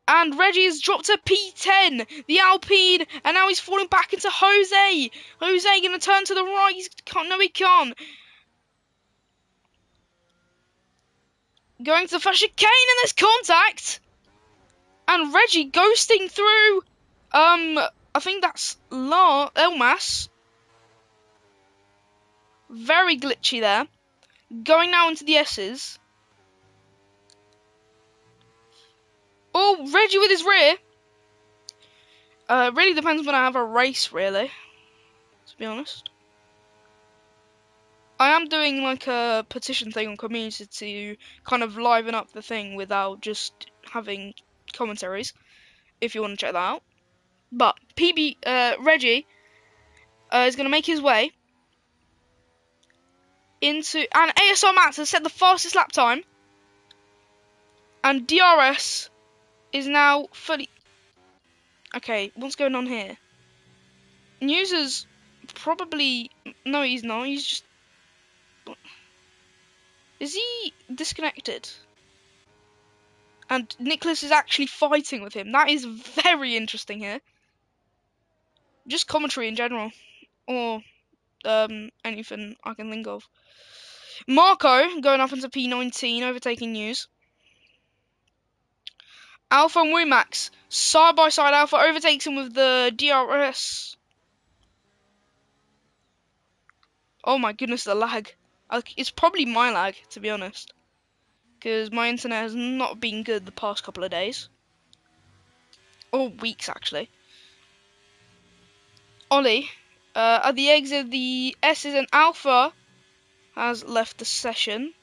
And Reggie has dropped to P10. The Alpine. And now he's falling back into Jose. Jose going to turn to the right. No, he can't. Going to the first chicane, and there's contact. And Reggie ghosting through, I think that's Elmas. Very glitchy there. Going now into the S's. Oh, Reggie with his rear. Really depends when I have a race, really. To be honest. I am doing like a petition thing on community to kind of liven up the thing without just having commentaries, if you want to check that out. But Reggie is going to make his way into, and ASR Max has set the fastest lap time, and DRS is now fully, okay, what's going on here? News is probably, no he's not, he's just, is he disconnected? And Nicholas is actually fighting with him. That is very interesting here. just commentary in general, or anything I can think of. Marco going up into P19, overtaking News. Alpha and Wumax, side by side. Alpha overtakes him with the DRS. Oh my goodness, the lag. It's probably my lag, to be honest, because my internet has not been good the past couple of days. Or weeks, actually. Ollie, at the exit of the S's, and Alpha has left the session.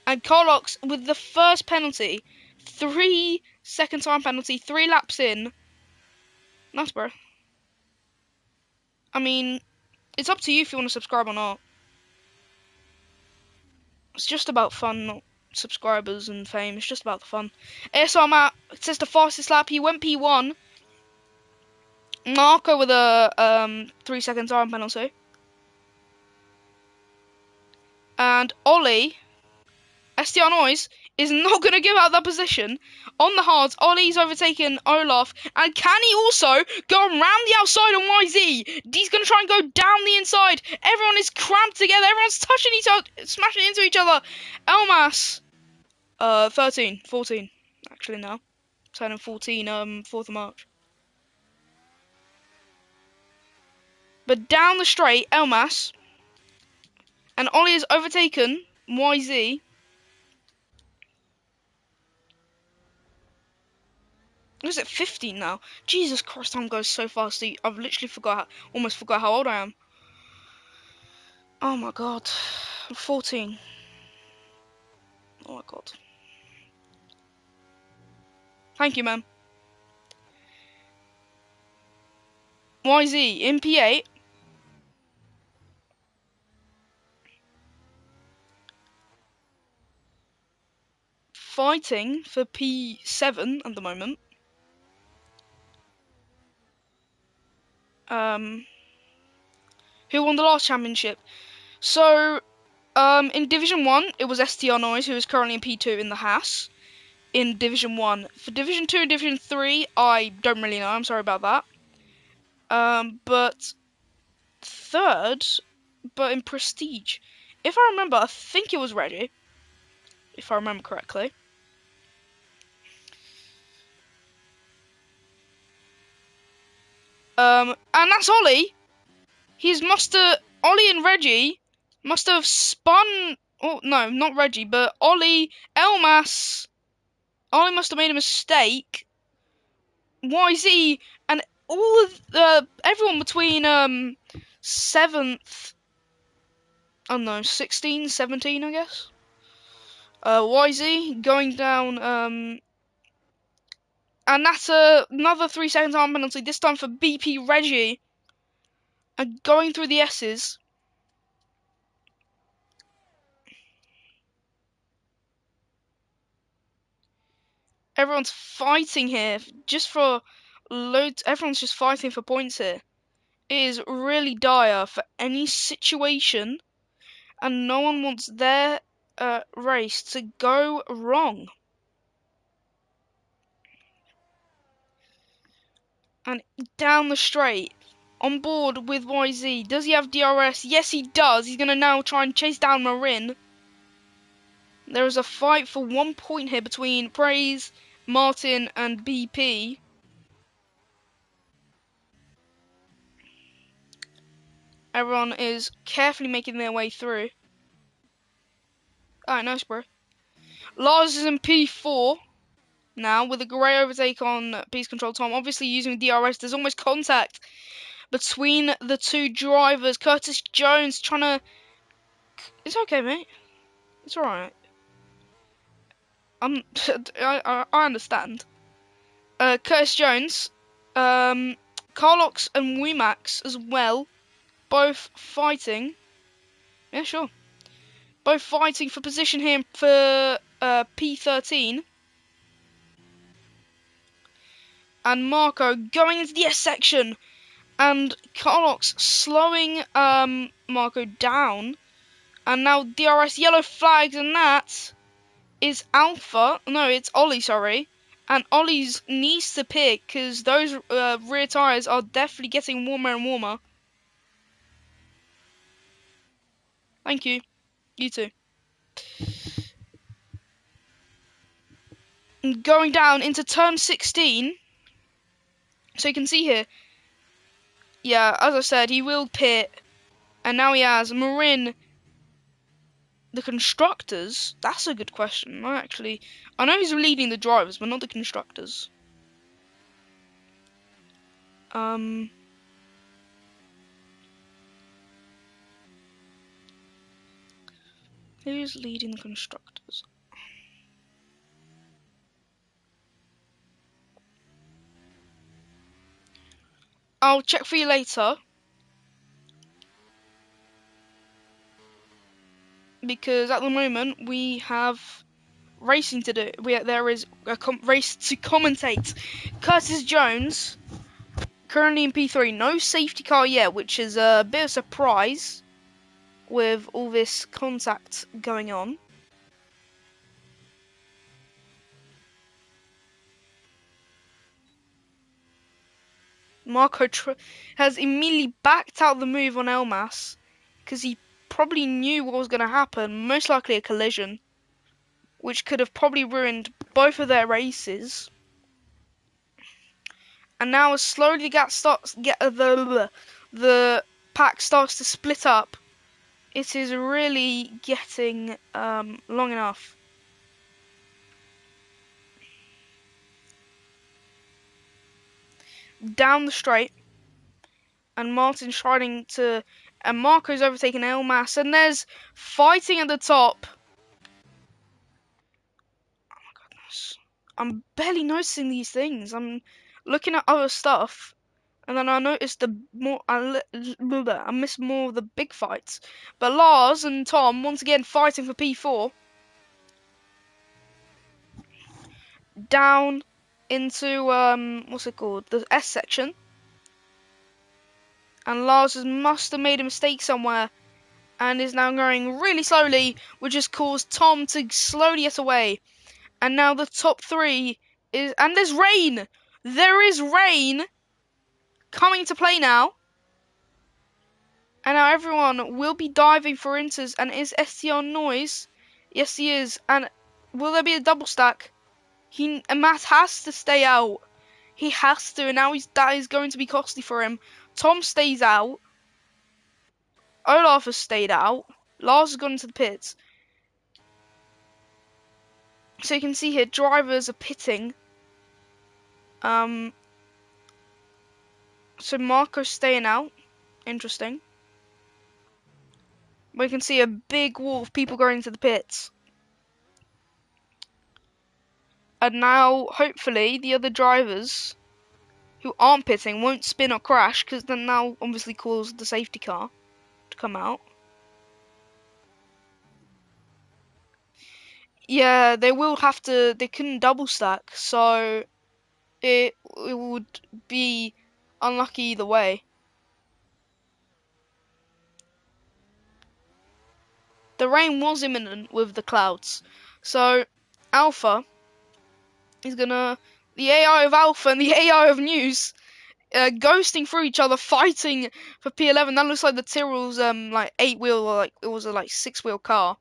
And Carlox with the first penalty. 3 second time penalty, 3 laps in. Nice, bro. I mean, it's up to you if you want to subscribe or not. It's just about fun, not subscribers and fame. It's just about the fun. ASR Matt says the fastest lap. He went P1. Marco with a 3 second time penalty. And Ollie, STR Noiz, is not going to give out that position. On the hards, Ollie's overtaken Olaf. And can he also go around the outside on YZ? He's going to try and go down the inside. Everyone is cramped together. Everyone's touching each other, smashing into each other. Elmas, 14, actually now. Turning 14, 4th of March. But down the straight, Elmas. And Ollie has overtaken YZ. Is it 15 now? Jesus Christ, time goes so fast. I've literally almost forgot how old I am. Oh my god. I'm 14. Oh my god. Thank you, man. YZ in P8. Fighting for P7 at the moment. Who won the last championship? So, in Division 1, it was STR Noiz, who is currently in P2 in the Haas. In Division 1. For Division 2 and Division 3, I don't really know. I'm sorry about that. But third, but in Prestige. If I remember, I think it was Reggie. If I remember correctly. And that's Ollie. Ollie and Reggie must have spun. Oh no, not Reggie, but Ollie, Elmas. Ollie must have made a mistake. YZ and all of everyone between 7th. I don't know, 16, 17, I guess. YZ going down. And that's another 3 second time penalty. This time for BP Reggie. And going through the S's. Everyone's fighting here just for loads. Everyone's just fighting for points here. It is really dire for any situation, and no one wants their race to go wrong. And down the straight, on board with YZ. Does he have DRS? Yes, he does. He's going to now try and chase down Marin. There is a fight for 1 point here between Praise, Martin, and BP. Everyone is carefully making their way through. Alright, nice, bro. Lars is in P4 now with a great overtake on Peace Control Tom. Obviously using DRS, there's almost contact between the two drivers. Curtis Jones trying to... It's okay, mate. It's alright. I understand. Curtis Jones, Carlox and Wimax as well, both fighting. Yeah, sure. Both fighting for position here for P13. And Marco going into the S section. And Carlox slowing Marco down. And now DRS yellow flags, and that is Alpha. No, it's Ollie, sorry. And Ollie's needs to pick because those rear tyres are definitely getting warmer and warmer. Thank you. You too. And going down into turn 16. So you can see here. Yeah, as I said, he will pit. And now he has Marin. The constructors? That's a good question. I know he's leading the drivers, but not the constructors. Who's leading the constructors? I'll check for you later. Because at the moment we have racing to do. There is a race to commentate. Curtis Jones, currently in P3. No safety car yet, which is a bit of a surprise with all this contact going on. Marco has immediately backed out the move on Elmas because he probably knew what was going to happen, most likely a collision, which could have probably ruined both of their races. And now as slowly the pack starts to split up, it is really getting long enough. Down the straight, and Martin's trying to, and Marco's overtaken Elmas, and there's fighting at the top. Oh my goodness. I'm barely noticing these things. I'm looking at other stuff, and then I noticed I missed more of the big fights. But Lars and Tom once again fighting for P4. Down into what's it called? The S section. And Lars must have made a mistake somewhere and is now going really slowly, which has caused Tom to slowly get away. And now the top three is, and there's rain. There is rain coming to play now. And now everyone will be diving for inters. And is STR Noiz? Yes, he is. And will there be a double stack? Matt has to stay out. He has to. And now that is going to be costly for him. Tom stays out. Olaf has stayed out. Lars has gone into the pits. So you can see here, drivers are pitting. So Marco's staying out. Interesting. We can see a big wall of people going into the pits. And now, hopefully, the other drivers who aren't pitting won't spin or crash, because then now obviously cause the safety car to come out. Yeah, they will have to, they couldn't double stack, so it would be unlucky either way. The rain was imminent with the clouds, so Alpha is gonna, the AI of Alpha and the AI of News, ghosting through each other, fighting for P11. That looks like the Tyrrell's like 8-wheel, or like it was a like 6-wheel car.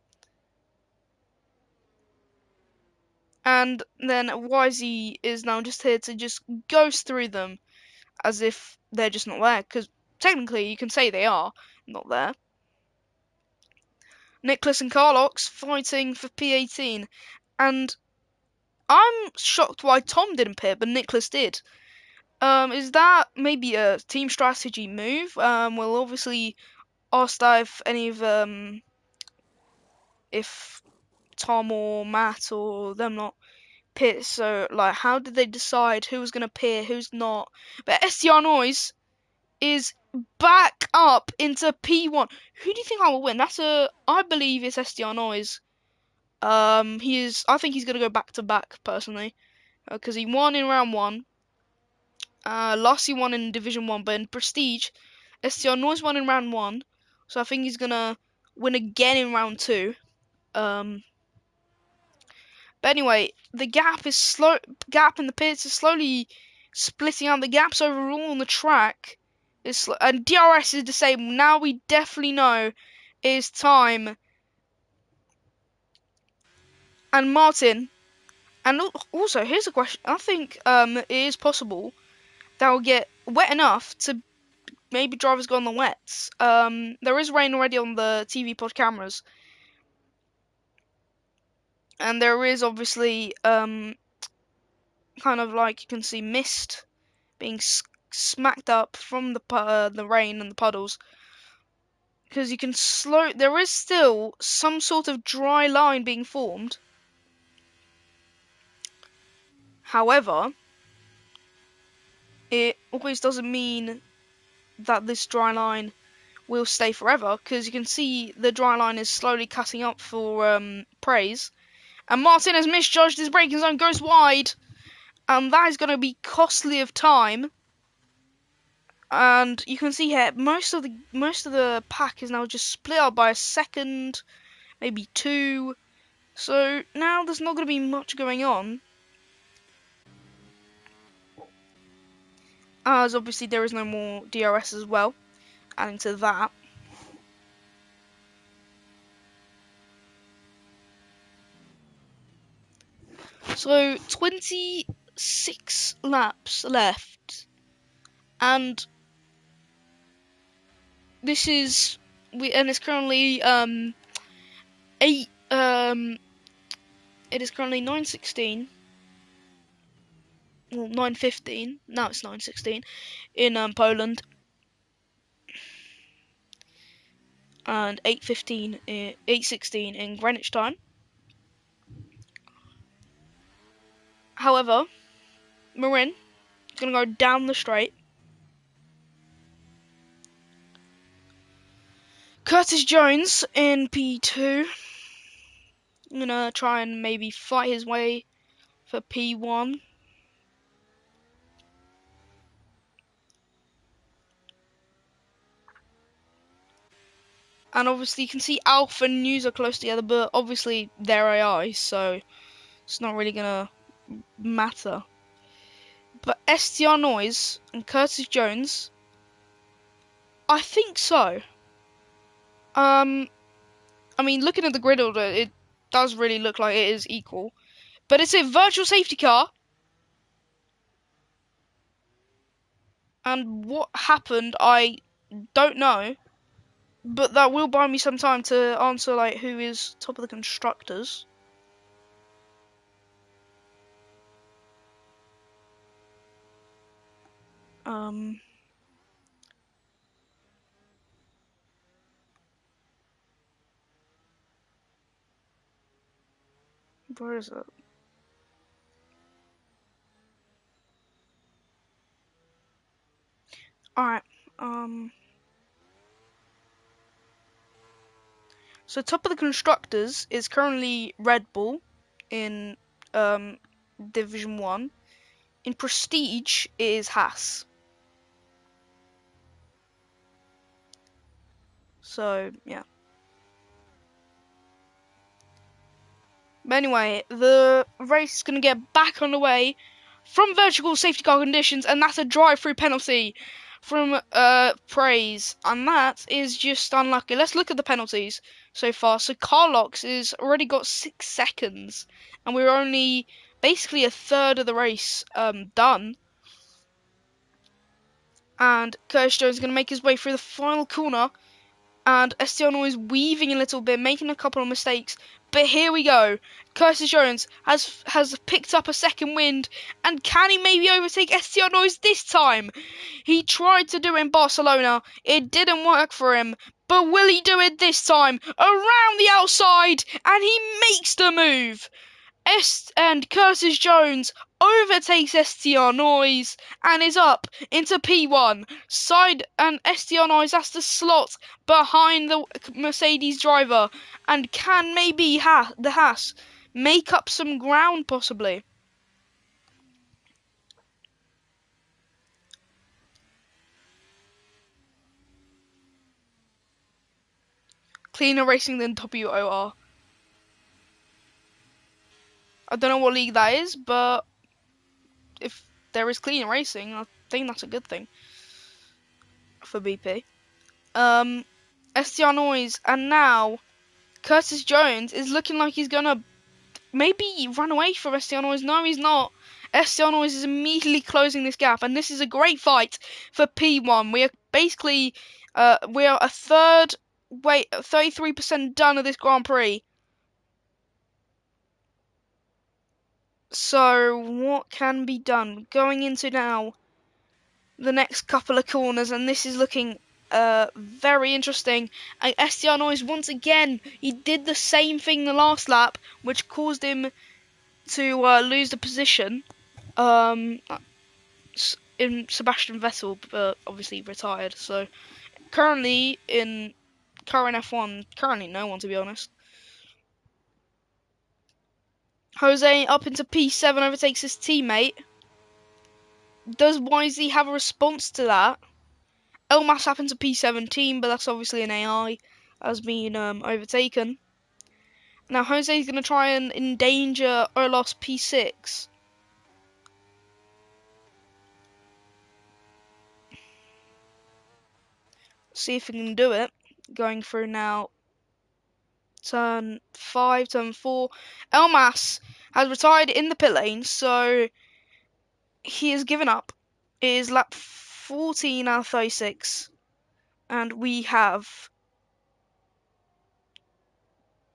And then YZ is now just here to just ghost through them as if they're just not there, because technically you can say they are not there. Nicholas and Carlox fighting for P18, and I'm shocked why Tom didn't pit, but Nicholas did. Is that maybe a team strategy move? We'll obviously ask that if any of if Tom or Matt or them not pit. So like, how did they decide who was gonna pit, who's not? But STR Noiz is back up into P1. Who do you think I will win? I believe it's STR Noiz. I think he's gonna go back to back personally, because he won in round one. Last he won in Division 1, but in Prestige, STR Noiz won in round 1, so I think he's gonna win again in round 2. But anyway, the gap in the pits is slowly splitting out. The gaps overall on the track is and DRS is disabled. Now we definitely know it's time. And Martin, and also here's a question. I think it is possible that will get wet enough to maybe drivers go on the wets. There is rain already on the TV pod cameras, and there is obviously kind of like you can see mist being smacked up from the rain and the puddles, because you can there is still some sort of dry line being formed. However, it always doesn't mean that this dry line will stay forever, because you can see the dry line is slowly cutting up for praise. And Martin has misjudged his braking zone, goes wide, and that is going to be costly of time. And you can see here most of the pack is now just split up by a second, maybe two. So now there's not going to be much going on, as obviously there is no more DRS as well, adding to that. So 26 laps left, and this is it's currently it is currently 9:16. Well, 9:15. Now it's 9:16 in Poland, and 8:16 in Greenwich time. However, Marin is going to go down the straight. Curtis Jones in P2. I'm going to try and maybe fight his way for P1. And obviously you can see Alpha and News are close together, but obviously they're AI, so it's not really going to matter. But STR Noiz and Curtis Jones, I think so. I mean, looking at the grid order, it does really look like it is equal. But it's a virtual safety car. And what happened, I don't know. But that will buy me some time to answer, like, who is top of the constructors. Where is it? Alright, so top of the constructors is currently Red Bull in Division 1. In Prestige, it is Haas. So, yeah. But anyway, the race is going to get back on the way from virtual safety car conditions, and that's a drive-through penalty from Praise, and that is just unlucky. Let's look at the penalties so far. So Carlox is already got 6 seconds, and we're only basically a third of the race done. And Curtis Jones is going to make his way through the final corner, and Estiano is weaving a little bit, making a couple of mistakes. But here we go. Curtis Jones has picked up a second wind, and can he maybe overtake Estiano this time? He tried to do it in Barcelona. It didn't work for him. But will he do it this time? Around the outside, and he makes the move. And Curtis Jones overtakes STR Noiz and is up into P1. And STR Noiz has to slot behind the Mercedes driver, and can maybe the Haas make up some ground possibly. Cleaner racing than WOR. I don't know what league that is, but if there is clean racing, I think that's a good thing for BP. STR Noiz, and now Curtis Jones is looking like he's gonna maybe run away from STR Noiz. No, he's not. STR Noiz is immediately closing this gap, and this is a great fight for P1. We are basically, we are a third, 33% done of this Grand Prix. So what can be done? Going into now the next couple of corners, and this is looking very interesting. And STR Noiz, once again, he did the same thing the last lap, which caused him to lose the position. In Sebastian Vettel, but obviously retired. So currently in current F1, currently no one, to be honest. Jose up into P7, overtakes his teammate. Does Wisely have a response to that? Elmas up into P17, but that's obviously an AI, has been overtaken. Now Jose's going to try and endanger Olos P6. See if he can do it. Going through now turn 5, turn 4. Elmas has retired in the pit lane, so he has given up. It is lap 14 out of 36, and we have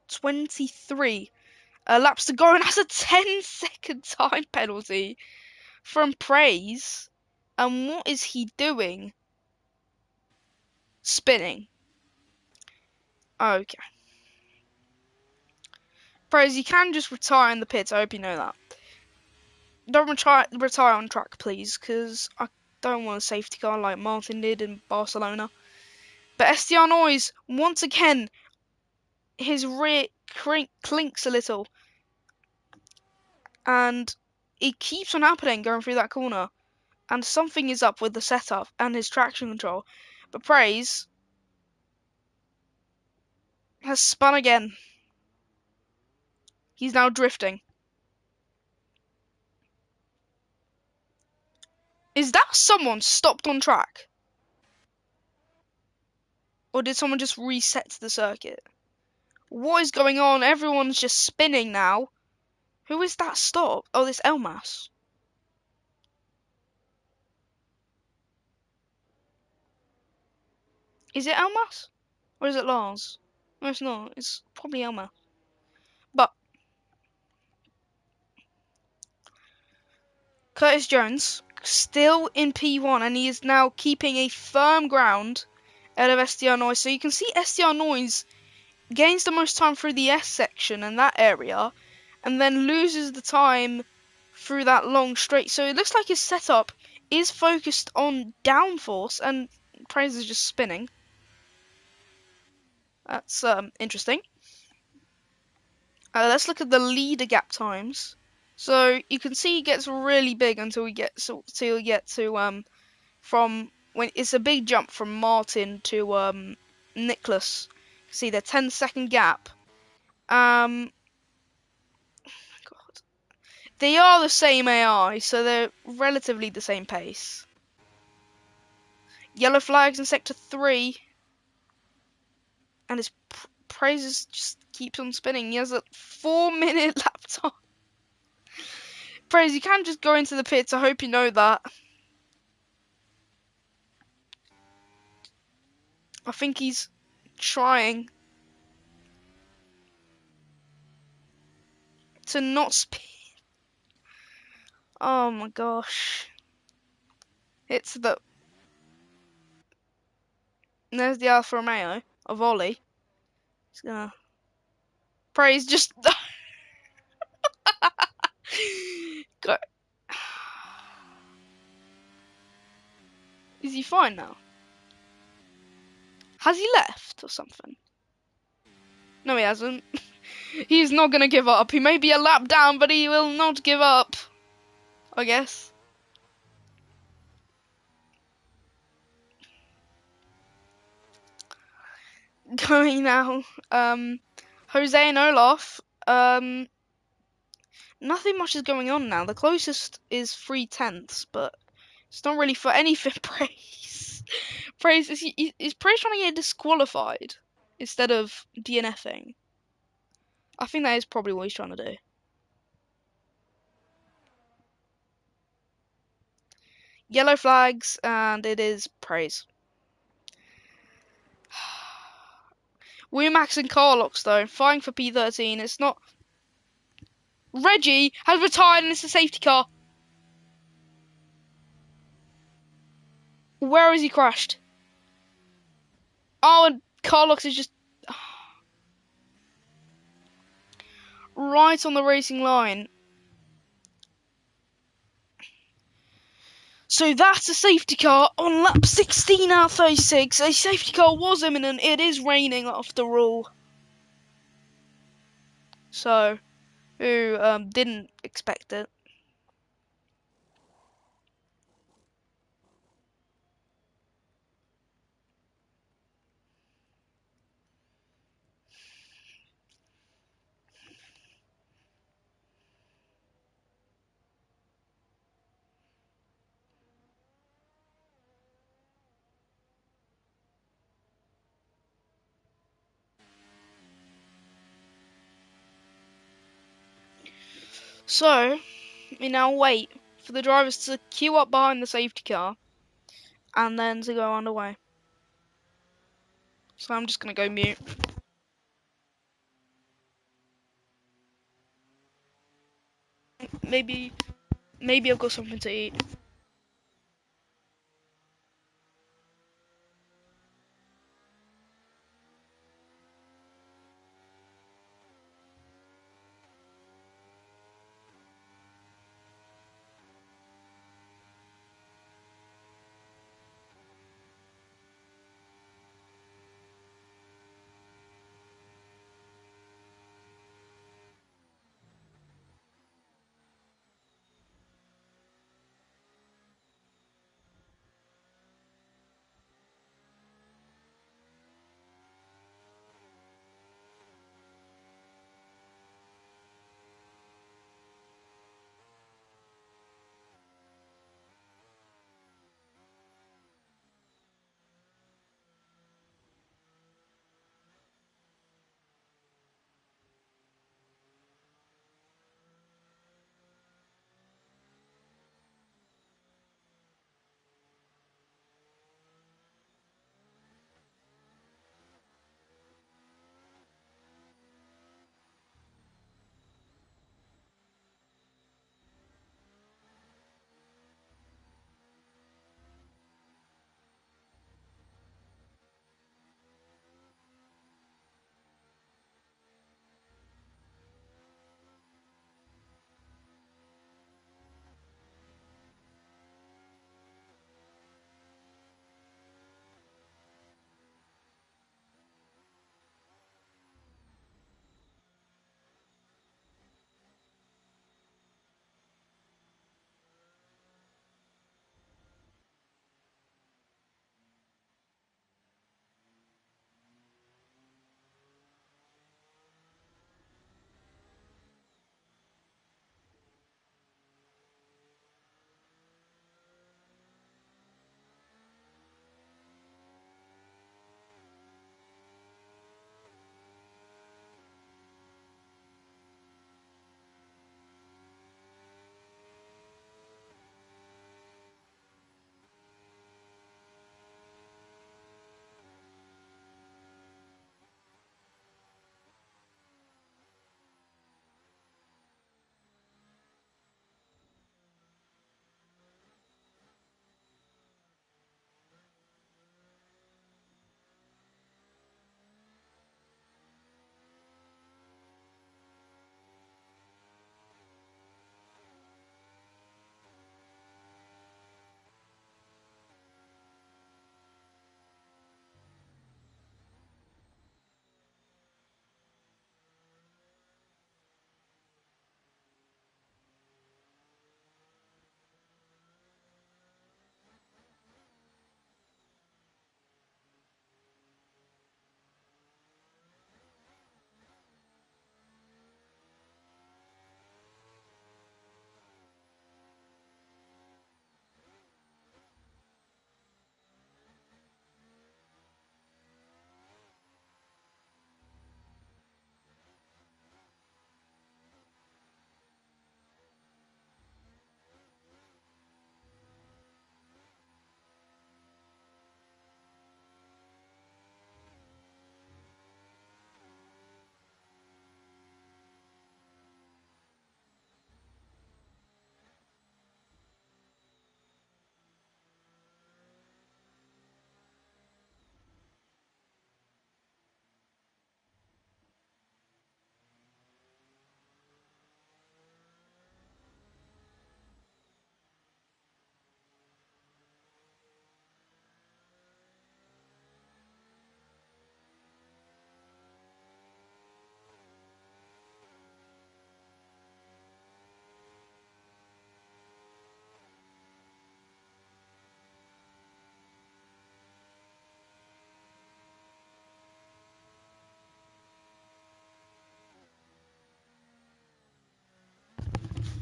23 laps to go, and that's a 10-second time penalty from Praise. And what is he doing? Spinning. Okay. Praise, you can just retire in the pits. I hope you know that. Don't retire on track, please, because I don't want a safety car like Martin did in Barcelona. But STR Noiz, once again, his rear clinks a little. And it keeps on happening going through that corner. And something is up with the setup and his traction control. But Praise has spun again. He's now drifting. Is that someone stopped on track? Or did someone just reset the circuit? What is going on? Everyone's just spinning now. Who is that stop? Oh, this Elmas. Is it Elmas? Or is it Lars? No, it's not. It's probably Elmas. But Curtis Jones still in P1, and he is now keeping a firm ground out of STR Noiz. So you can see STR Noiz gains the most time through the S section and that area, and then loses the time through that long straight. So it looks like his setup is focused on downforce, and Praise is just spinning. That's interesting. Let's look at the leader gap times. So you can see it gets really big until we get to from when it's a big jump from Martin to Nicholas. See the 10-second gap. God. They are the same AI, so they're relatively the same pace. Yellow flags in sector 3, and his praises just keeps on spinning. He has a 4-minute lap time. Praise, you can't just go into the pits. I hope you know that. I think he's trying to not spin. Oh my gosh. It's the... And there's the Alfa Romeo, a volley. He's gonna... Praise just... Go. Is he fine now? Has he left or something? No, he hasn't. He's not gonna give up. He may be a lap down, but he will not give up. I guess. Going now. Jose and Olaf. Nothing much is going on now. The closest is 3/10, but it's not really for anything. Praise. Praise is Praise trying to get disqualified instead of DNFing. I think that is probably what he's trying to do. Yellow flags, and it is Praise. Max and Carlox though, fighting for P13. It's not. Reggie has retired and it's a safety car. Where has he crashed? Oh, and Carlox is just right on the racing line. So that's a safety car on lap 16 out of 36. A safety car was imminent. It is raining after all. So, who didn't expect it? So, we now wait for the drivers to queue up behind the safety car and then to go underway. So I'm just going to go mute. Maybe I've got something to eat.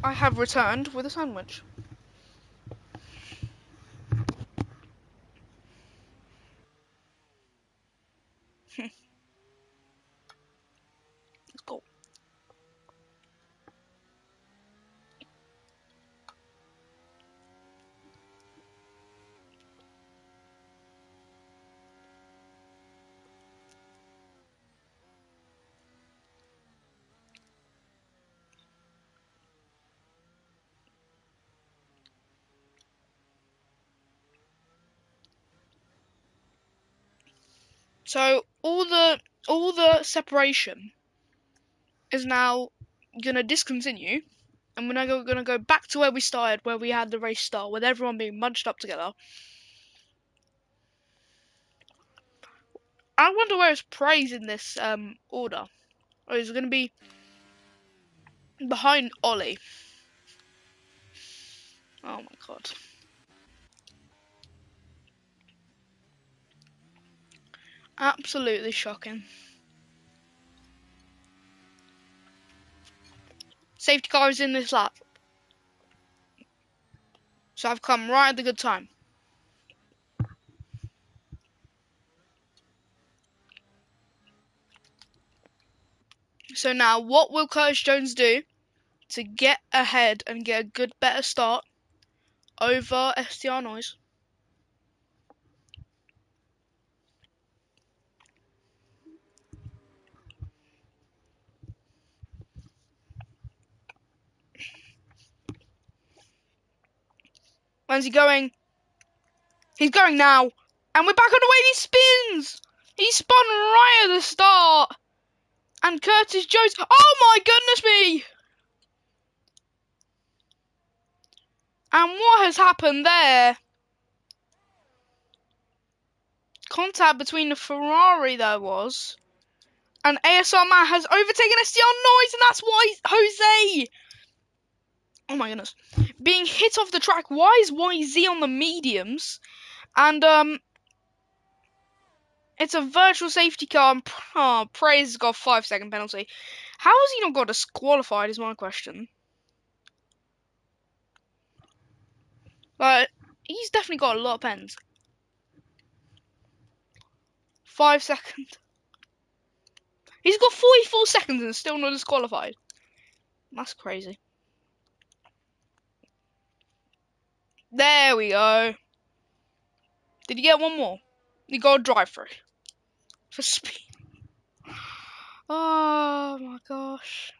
I have returned with a sandwich. Let's go. So all the separation is now gonna discontinue, and we're now gonna go back to where we started, where we had the race start, with everyone being bunched up together. I wonder where it's praise in this order. Or is it gonna be behind Ollie? Oh my god. Absolutely shocking. Safety car is in this lap. So I've come right at the good time. So now what will Curtis Jones do to get ahead and get a good, better start over STR Noiz? When's he going? He's going now. And we're back on the way, and he spins! He spun right at the start! And Curtis Jones, oh my goodness me! And what has happened there? Contact between the Ferrari there was. And ASR Matt has overtaken STR Noiz, and that's why Jose, oh my goodness, being hit off the track. Why is YZ on the mediums? And it's a virtual safety car, and Praise has got a 5-second penalty. How has he not got disqualified is my question. But he's definitely got a lot of pens. 5 seconds. He's got 44 seconds and still not disqualified. That's crazy. There we go. Did you get one more? You got a drive-through. For speed. Oh my gosh.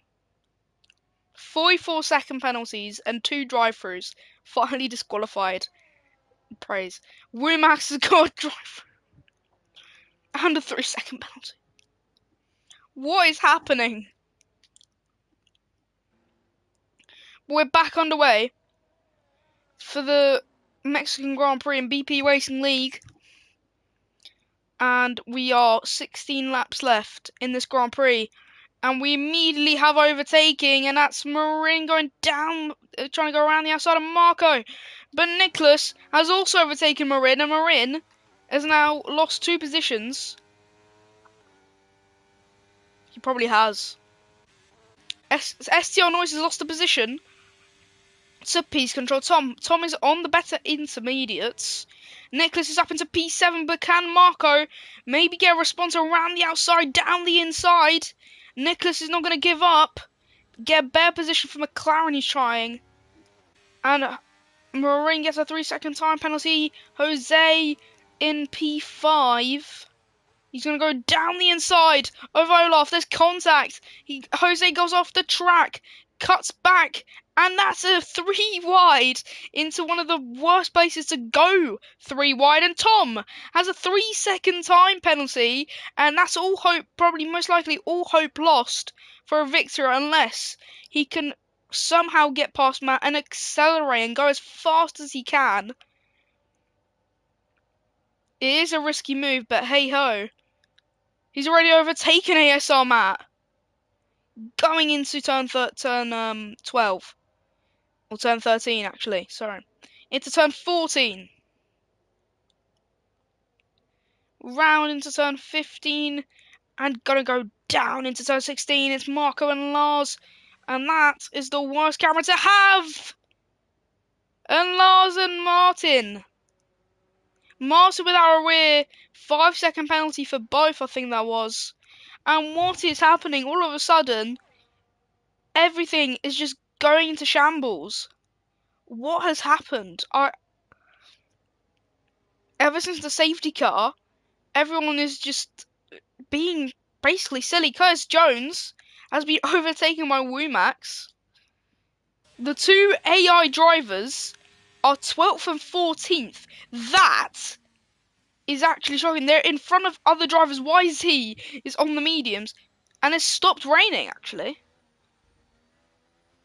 44-second penalties and 2 drive-throughs. Finally disqualified. Praise. Rumax has got a drive-through. And a 3-second penalty. What is happening? We're back underway for the Mexican Grand Prix and BP Racing League. And we are 16 laps left in this Grand Prix. And we immediately have overtaking, and that's Marin going down, trying to go around the outside of Marco. But Nicholas has also overtaken Marin, and Marin has now lost 2 positions. He probably has. STR Noiz has lost a position to P's control. Tom is on the better intermediates. Nicholas is up into P7, but can Marco maybe get a response around the outside, down the inside? Nicholas is not going to give up. Get a better position for McLaren, he's trying. And Marin gets a 3-second time penalty. Jose in P5. He's going to go down the inside of Olaf. There's contact. Jose goes off the track, cuts back, and that's a 3 wide into one of the worst places to go 3 wide. And Tom has a 3-second time penalty, and that's all hope, probably most likely all hope lost for a victory unless he can somehow get past Matt and accelerate and go as fast as he can. It is a risky move, but hey ho. He's already overtaken ASR Matt. Going into turn 12. Or turn 13, actually. Sorry. Into turn 14. Round into turn 15. And gonna go down into turn 16. It's Marco and Lars. And that is the worst camera to have. And Lars and Martin. Martin with our rear 5-second penalty for both, I think that was. And what is happening? All of a sudden, everything is just going into shambles. What has happened? Ever since the safety car, everyone is just being basically silly. Curtis Jones has been overtaken by Womax. The two AI drivers are 12th and 14th. That is actually shocking. They're in front of other drivers. YZ is on the mediums, and it's stopped raining, actually.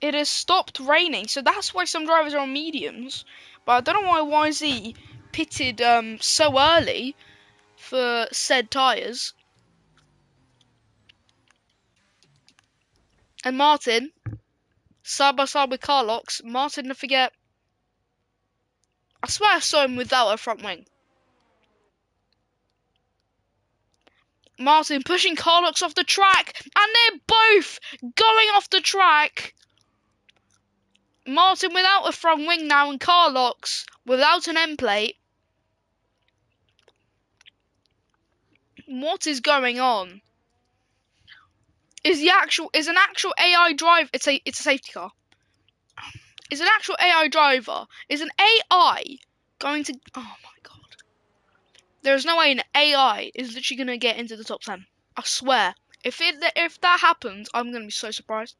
It has stopped raining, so that's why some drivers are on mediums. But I don't know why YZ pitted so early for said tyres. And Martin, side by side with Carlox, Martin, don't forget, I swear I saw him without a front wing. Martin pushing Carlox off the track, and they're both going off the track. Martin without a front wing now, and Carlox without an end plate. What is going on? Is an actual AI drive? It's a safety car. Is an actual AI driver? Is an AI going to? Oh my god! There is no way an AI is literally going to get into the top 10. I swear. If that happens, I'm going to be so surprised.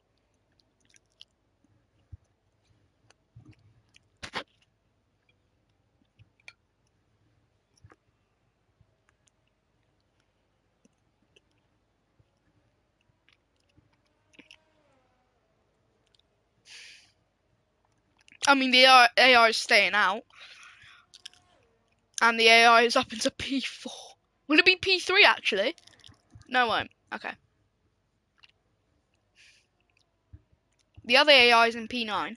I mean, the AI is staying out, and the AI is up into P4. Will it be P3 actually? No, it won't. Okay. The other AI is in P9.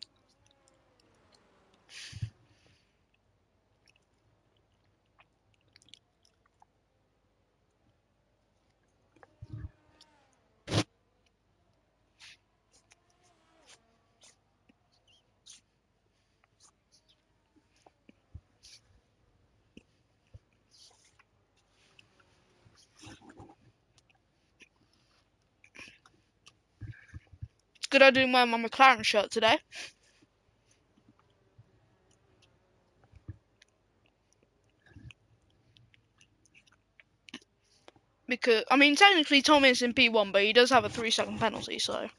Good I didn't wear my McLaren shirt today. Because, I mean, technically Tom is in P1, but he does have a 3-second penalty, so.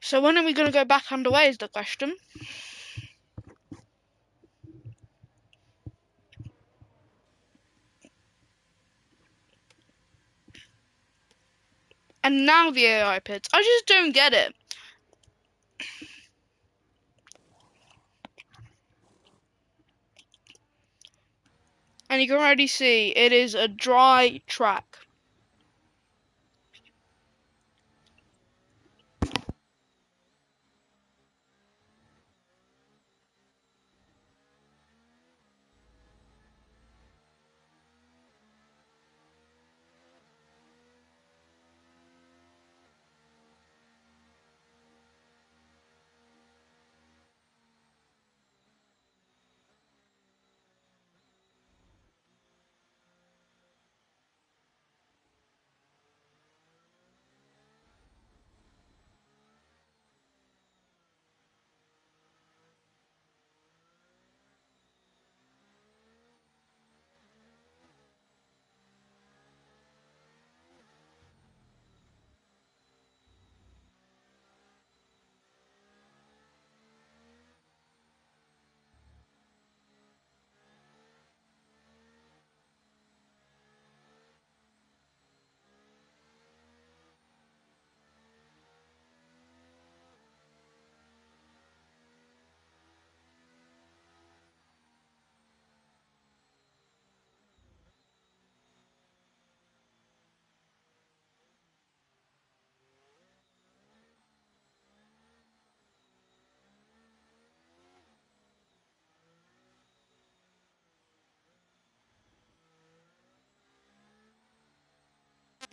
So when are we going to go back underway is the question. And now the AI pits. I just don't get it. And you can already see it is a dry track.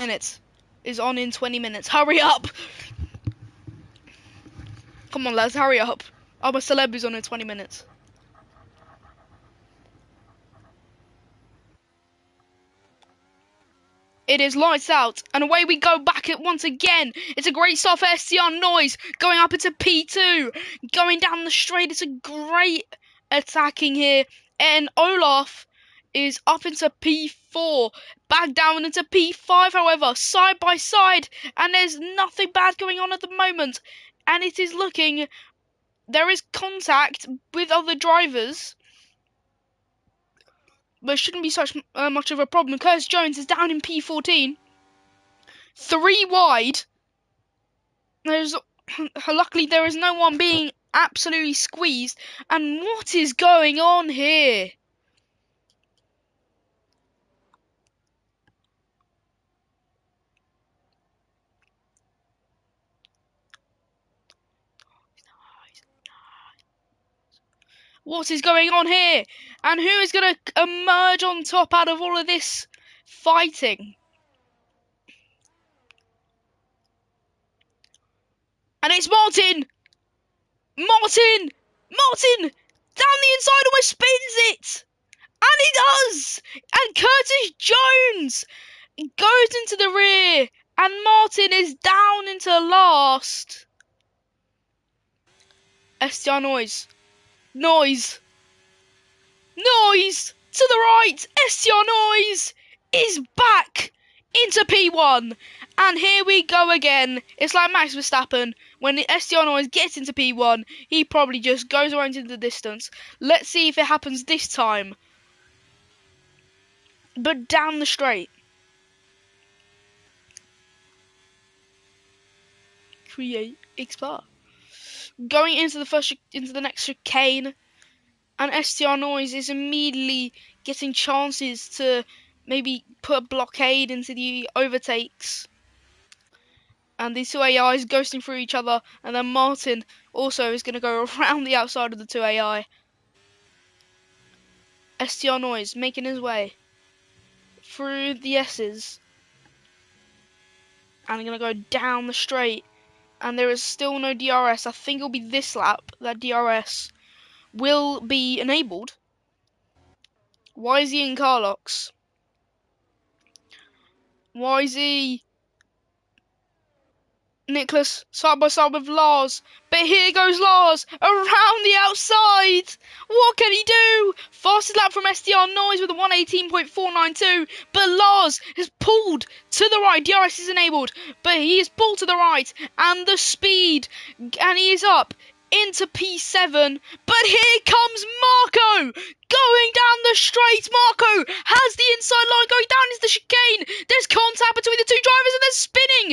minutes is on in 20 minutes. Hurry up! Come on, lads, hurry up. I'm a celeb who's on in 20 minutes. It is lights out, and away we go back it once again. It's a great start for STR Noiz, going up into P2, going down the straight. It's a great attacking here, and Olaf is up into P4, back down into P5, however, side by side, and there's nothing bad going on at the moment, and it is looking, there is contact with other drivers, but it shouldn't be such much of a problem. Curtis Jones is down in P14, 3 wide. Luckily there is no one being absolutely squeezed. And what is going on here? What is going on here? And who is going to emerge on top out of all of this fighting? And it's Martin! Martin! Martin! Down the inside, almost spins it! And he does! And Curtis Jones goes into the rear. And Martin is down into last. STR Noiz. Noiz to the right. STR Noiz is back into P1. And here we go again. It's like Max Verstappen. When the STR Noiz gets into P1, he probably just goes around into the distance. Let's see if it happens this time. But down the straight. Create Expert. Going into the next chicane. And STR Noiz is immediately getting chances to maybe put a blockade into the overtakes. And these two AIs ghosting through each other. And then Martin also is going to go around the outside of the two AI. STR Noiz making his way through the S's. And going to go down the straight. And there is still no DRS. I think it'll be this lap that DRS will be enabled. YZ and Carlox. YZ. Nicholas side by side with Lars. But here goes Lars around the outside. What can he do? Fastest lap from STR Noiz with a 1:18.492. But Lars has pulled to the right. DRS is enabled. But he is pulled to the right. And the speed. And he is up into P7. But here comes Marco. Going down the straight. Marco has the inside line going down into the chicane. There's contact between the two drivers and they're spinning.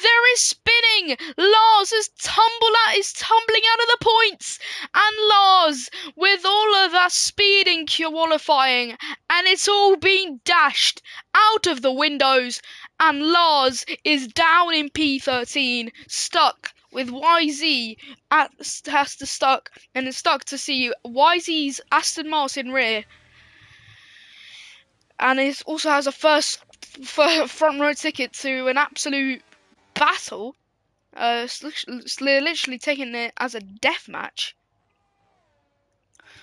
There is spinning. Lars is tumbling out of the points. And Lars with all of that speed in qualifying. And it's all been dashed out of the windows. And Lars is down in P13. Stuck with YZ has to stuck and is stuck to see YZ's Aston Martin rear, and it also has a first front row ticket to an absolute battle. It's literally taking it as a death match.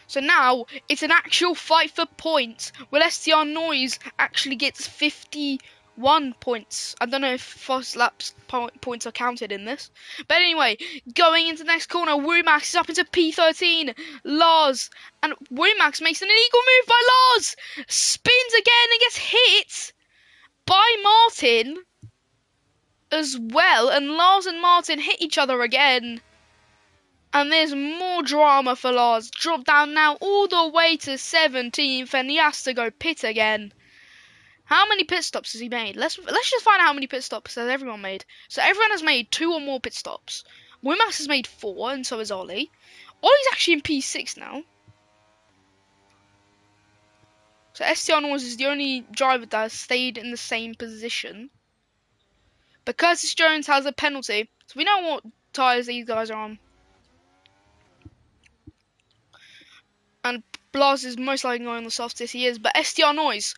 So now it's an actual fight for points. Will STR Noiz actually gets 51 points? I don't know if fast laps points are counted in this. But anyway, going into the next corner, Womax is up into P13. Lars. And Womax makes an illegal move by Lars. Spins again and gets hit by Martin as well. And Lars and Martin hit each other again. And there's more drama for Lars. Drop down now all the way to 17th. And he has to go pit again. How many pit stops has he made? Let's just find out how many pit stops has everyone made. So everyone has made 2 or more pit stops. Womax has made 4, and so has Ollie. Ollie's actually in P6 now. So STR Noiz is the only driver that has stayed in the same position. But Curtis Jones has a penalty. So we know what tyres these guys are on. And Blas is most likely going on the softest he is. But STR Noiz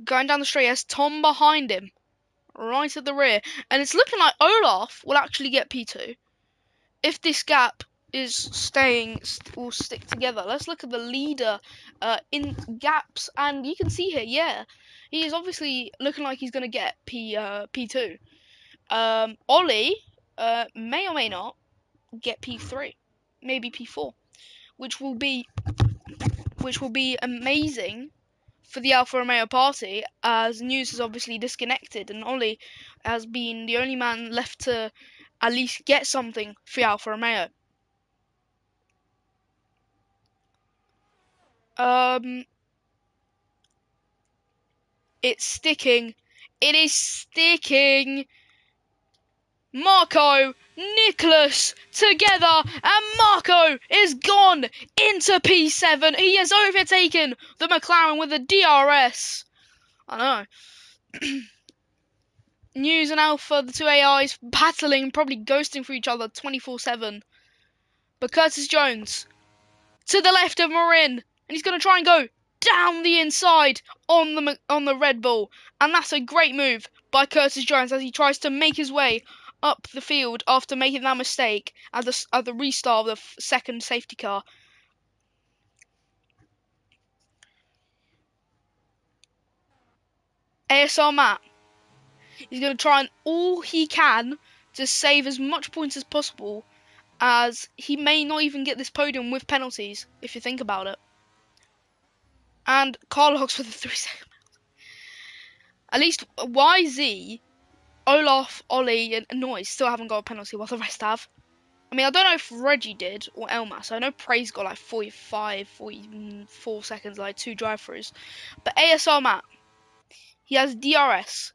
going down the straight has Tom behind him. right at the rear. And it's looking like Olaf will actually get P2 if this gap will stick together. Let's look at the leader in gaps, and you can see here, yeah, he is obviously looking like he's going to get P2. Ollie may or may not get P3, maybe P4, which will be amazing for the Alfa Romeo party, as News has obviously disconnected and Ollie has been the only man left to at least get something for Alfa Romeo. It's sticking. It is sticking. Marco, Nicholas together, and Marco is gone into P7. He has overtaken the McLaren with a DRS. I know. News and Alpha, the two AIs, battling, probably ghosting for each other 24/7. But Curtis Jones to the left of Marin, and he's going to try and go down the inside on the Red Bull, and that's a great move by Curtis Jones as he tries to make his way up the field after making that mistake at the restart of the second safety car. ASR Matt, he's going to try and all he can to save as much points as possible, as he may not even get this podium with penalties, if you think about it. And Carlos with a 3-second. At least YZ, Olaf, Ollie, and Noiz still haven't got a penalty, while the rest have. I mean, I don't know if Reggie did, or Elmas. I know Praise got like 45, 44 seconds, like 2 drive-throughs. But ASR Matt, he has DRS.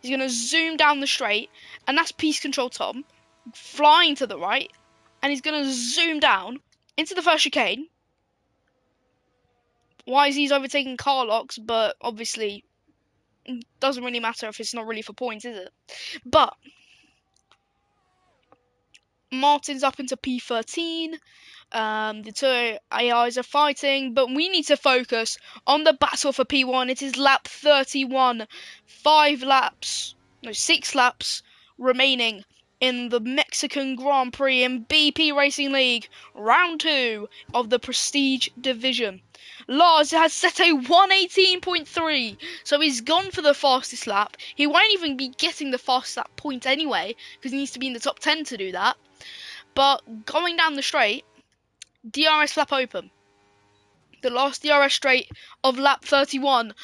He's going to zoom down the straight, and that's Peace Control Tom, flying to the right, and he's going to zoom down into the first chicane. YZ's overtaking Carlox, but obviously doesn't really matter if it's not really for points, is it? But Martin's up into P13. The two AIs are fighting, but we need to focus on the battle for P1. It is lap 31. 6 laps remaining in the Mexican Grand Prix in BP Racing League, round 2 of the Prestige Division. Lars has set a 118.3, so he's gone for the fastest lap. He won't even be getting the fastest lap point anyway, because he needs to be in the top 10 to do that. But going down the straight, DRS lap open. The last DRS straight of lap 31.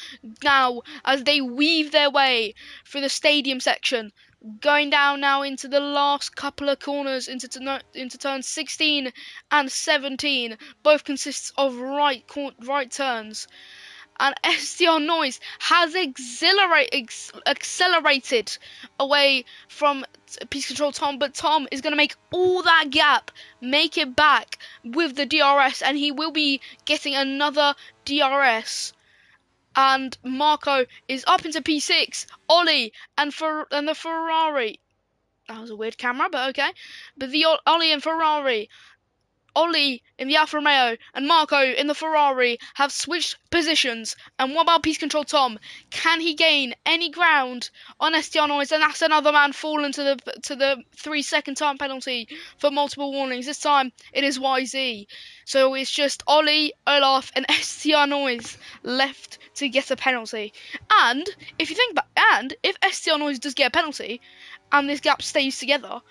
Now, as they weave their way through the stadium section, going down now into the last couple of corners, into turns 16 and 17. Both consists of right turns. And STR Noiz has accelerated away from Peace Control Tom, but Tom is going to make all that gap, make it back with the DRS, and he will be getting another DRS. And Marco is up into P6. Ollie and the Ferrari. That was a weird camera, but okay. But the Ollie and Ferrari. Ollie in the Alfa Romeo and Marco in the Ferrari have switched positions. And what about Peace Control Tom? Can he gain any ground on STR Noiz? And that's another man fallen to the 3-second time penalty for multiple warnings. This time it is YZ. So it's just Ollie, Olaf, and STR Noiz left to get a penalty. And if you think about, and if STR Noiz does get a penalty, and this gap stays together,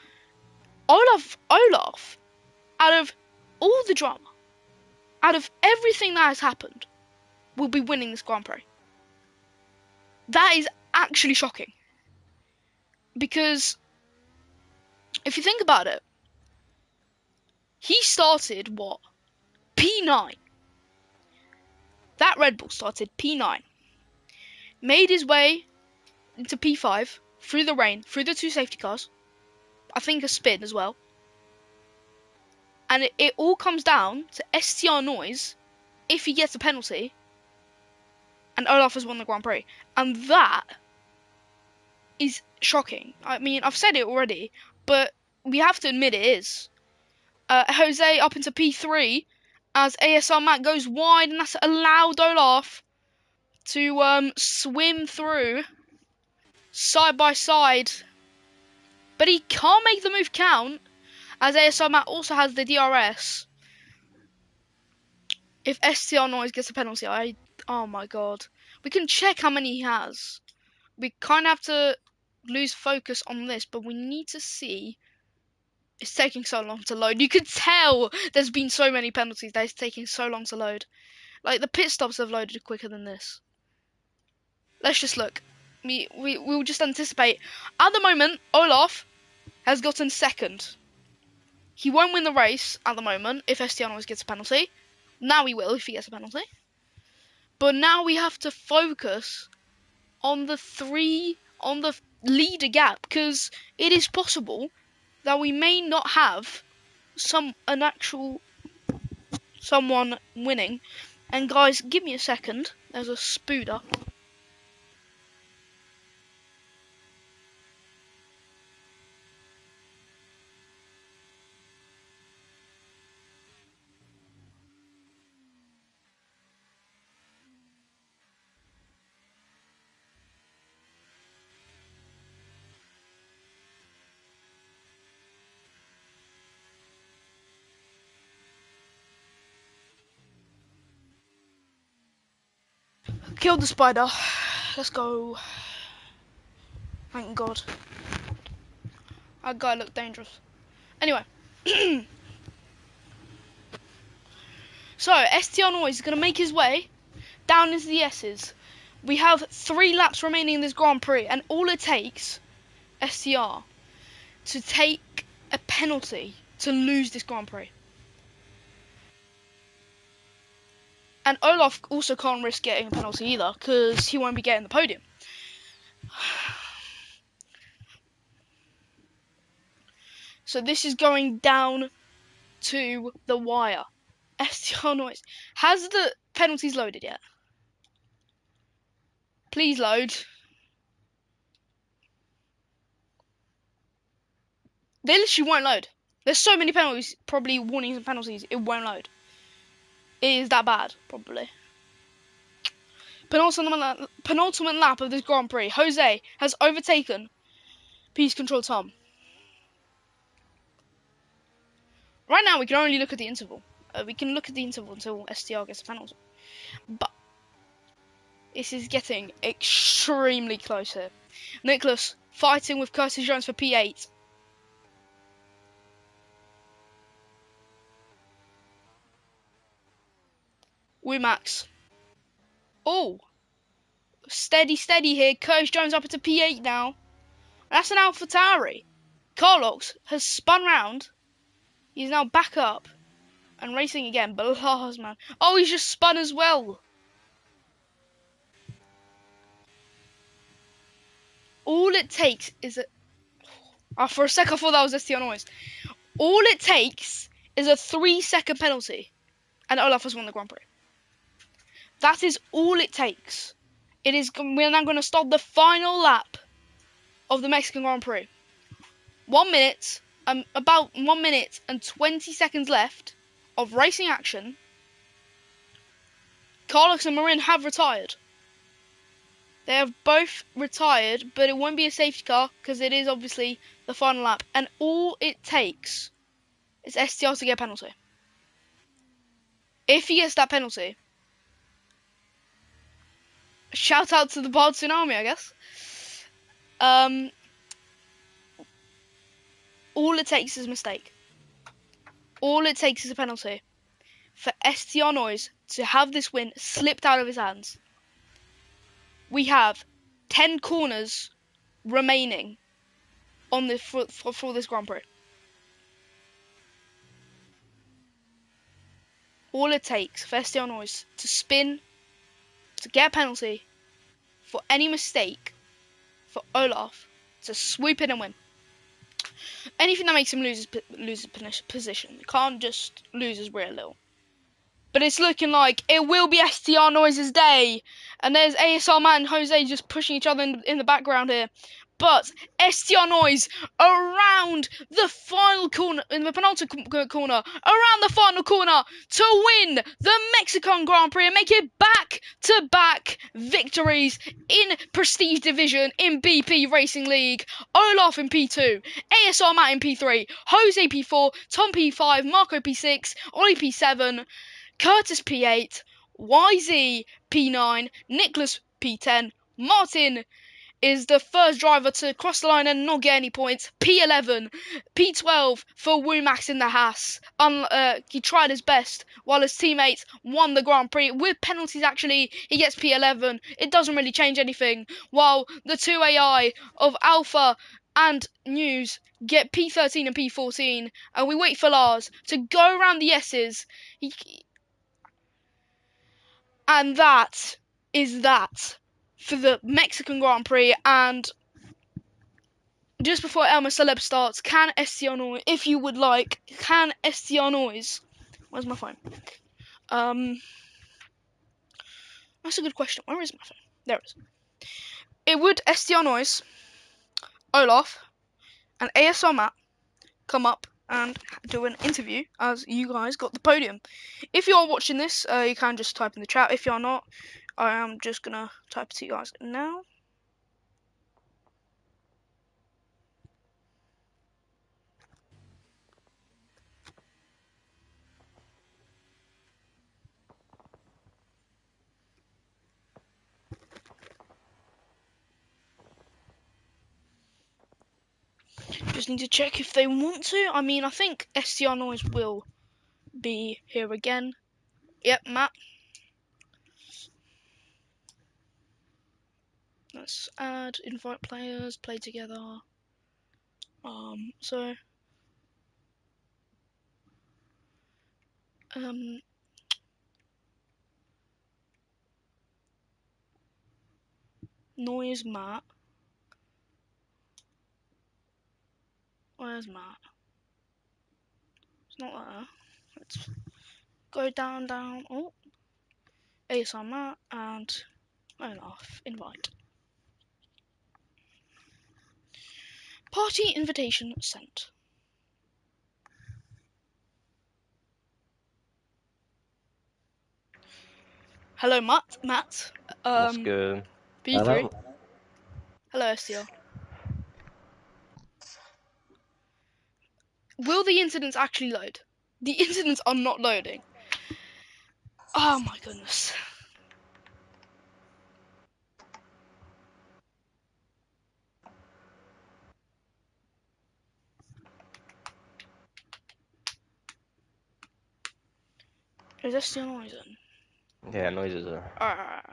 Olaf, out of all the drama, out of everything that has happened, will be winning this Grand Prix. That is actually shocking. Because if you think about it, he started, what? P9. That Red Bull started P9. Made his way into P5, through the rain, through the 2 safety cars. I think a spin as well. And it all comes down to STR Noiz if he gets a penalty, and Olaf has won the Grand Prix. And that is shocking. I mean, I've said it already, but we have to admit it is. Jose up into P3 as ASR Matt goes wide, and that's allowed Olaf to swim through side by side. But he can't make the move count, as ASR Matt also has the DRS. If STR Noiz gets a penalty, oh my god. We can check how many he has. We kind of have to lose focus on this, but we need to see. It's taking so long to load. You can tell there's been so many penalties that it's taking so long to load. Like, the pit stops have loaded quicker than this. Let's just look. We'll just anticipate. At the moment, Olaf has gotten second. He won't win the race at the moment if STR Noiz gets a penalty. Now he will if he gets a penalty. But now we have to focus on the leader gap, because it is possible that we may not have someone winning. And guys, give me a second. There's a spooder. Killed the spider. Let's go. Thank God. That guy looked dangerous. Anyway. So, STR Noiz is going to make his way down into the S's. We have 3 laps remaining in this Grand Prix, and all it takes, STR, to take a penalty to lose this Grand Prix. And Olaf also can't risk getting a penalty either, because he won't be getting the podium. So this is going down to the wire. STR Noiz. Has the penalties loaded yet? Please load. They literally won't load. There's so many penalties, probably warnings and penalties, it won't load. It is that bad, probably. Penultimate lap of this Grand Prix. Jose has overtaken Peace Control Tom. Right now, we can only look at the interval. We can look at the interval until STR gets a penalty. But this is getting extremely close here. Nicholas fighting with Curtis Jones for P8. Max. Oh, steady here. Curtis Jones up into P8 now. That's an AlphaTauri. Carlos has spun round. He's now back up and racing again. But Lars, man. Oh, he's just spun as well. All it takes is a... Oh, for a second I thought that was STR Noiz. All it takes is a 3-second penalty. And Olaf has won the Grand Prix. That is all it takes. We're now going to start the final lap of the Mexican Grand Prix. 1 minute, about 1 minute and 20 seconds left of racing action. Carlos and Marin have retired. They have both retired, but it won't be a safety car because it is obviously the final lap. And all it takes is STR to get a penalty. If he gets that penalty, shout out to the Bard Tsunami, I guess. All it takes is a mistake. All it takes is a penalty for STR Noiz to have this win slipped out of his hands. We have 10 corners remaining on this for this Grand Prix. All it takes for STR Noiz to spin, to get a penalty, for any mistake, for Olaf to swoop in and win. Anything that makes him lose his position. He can't just lose his rear little. But it's looking like it will be STR Noiz's day. And there's ASR Matt and Jose just pushing each other in the background here. but STR Noiz around the final corner, in the penultimate corner, around the final corner to win the Mexican Grand Prix and make it back-to-back victories in Prestige Division in BP Racing League. Olaf in P2, ASR Matt in P3, Jose P4, Tom P5, Marco P6, Ollie P7, Curtis P8, YZ P9, Nicholas P10, Martin is the first driver to cross the line and not get any points. P11, P12 for Woomax in the Haas. He tried his best while his teammates won the Grand Prix. With penalties, actually, he gets P11. It doesn't really change anything. While the 2 AI of Alpha and News get P13 and P14. And we wait for Lars to go around the S's. And that is that for the Mexican Grand Prix. And just before Elmer Celeb starts, can STR Noiz, if you would like, can STR Noiz, where's my phone? That's a good question. Where is my phone? There it is. It would STR Noiz, Olaf, and ASR Matt come up and do an interview as you guys got the podium. If you are watching this, you can just type in the chat. If you're not, I am just gonna type it to you guys now. Just need to check if they want to. I mean, I think STR Noiz will be here again. Yep, Matt. Let's add, invite players, play together. Noiz Matt. Where's Matt? It's not there. Let's go down. Oh, ASR Matt and Olaf. Invite. Party invitation sent. Hello, Matt. What's good? B3. Hello, STR. Will the incidents actually load? The incidents are not loading. Oh my goodness. Is that still Noiz in? Yeah, Noiz is there. Alright.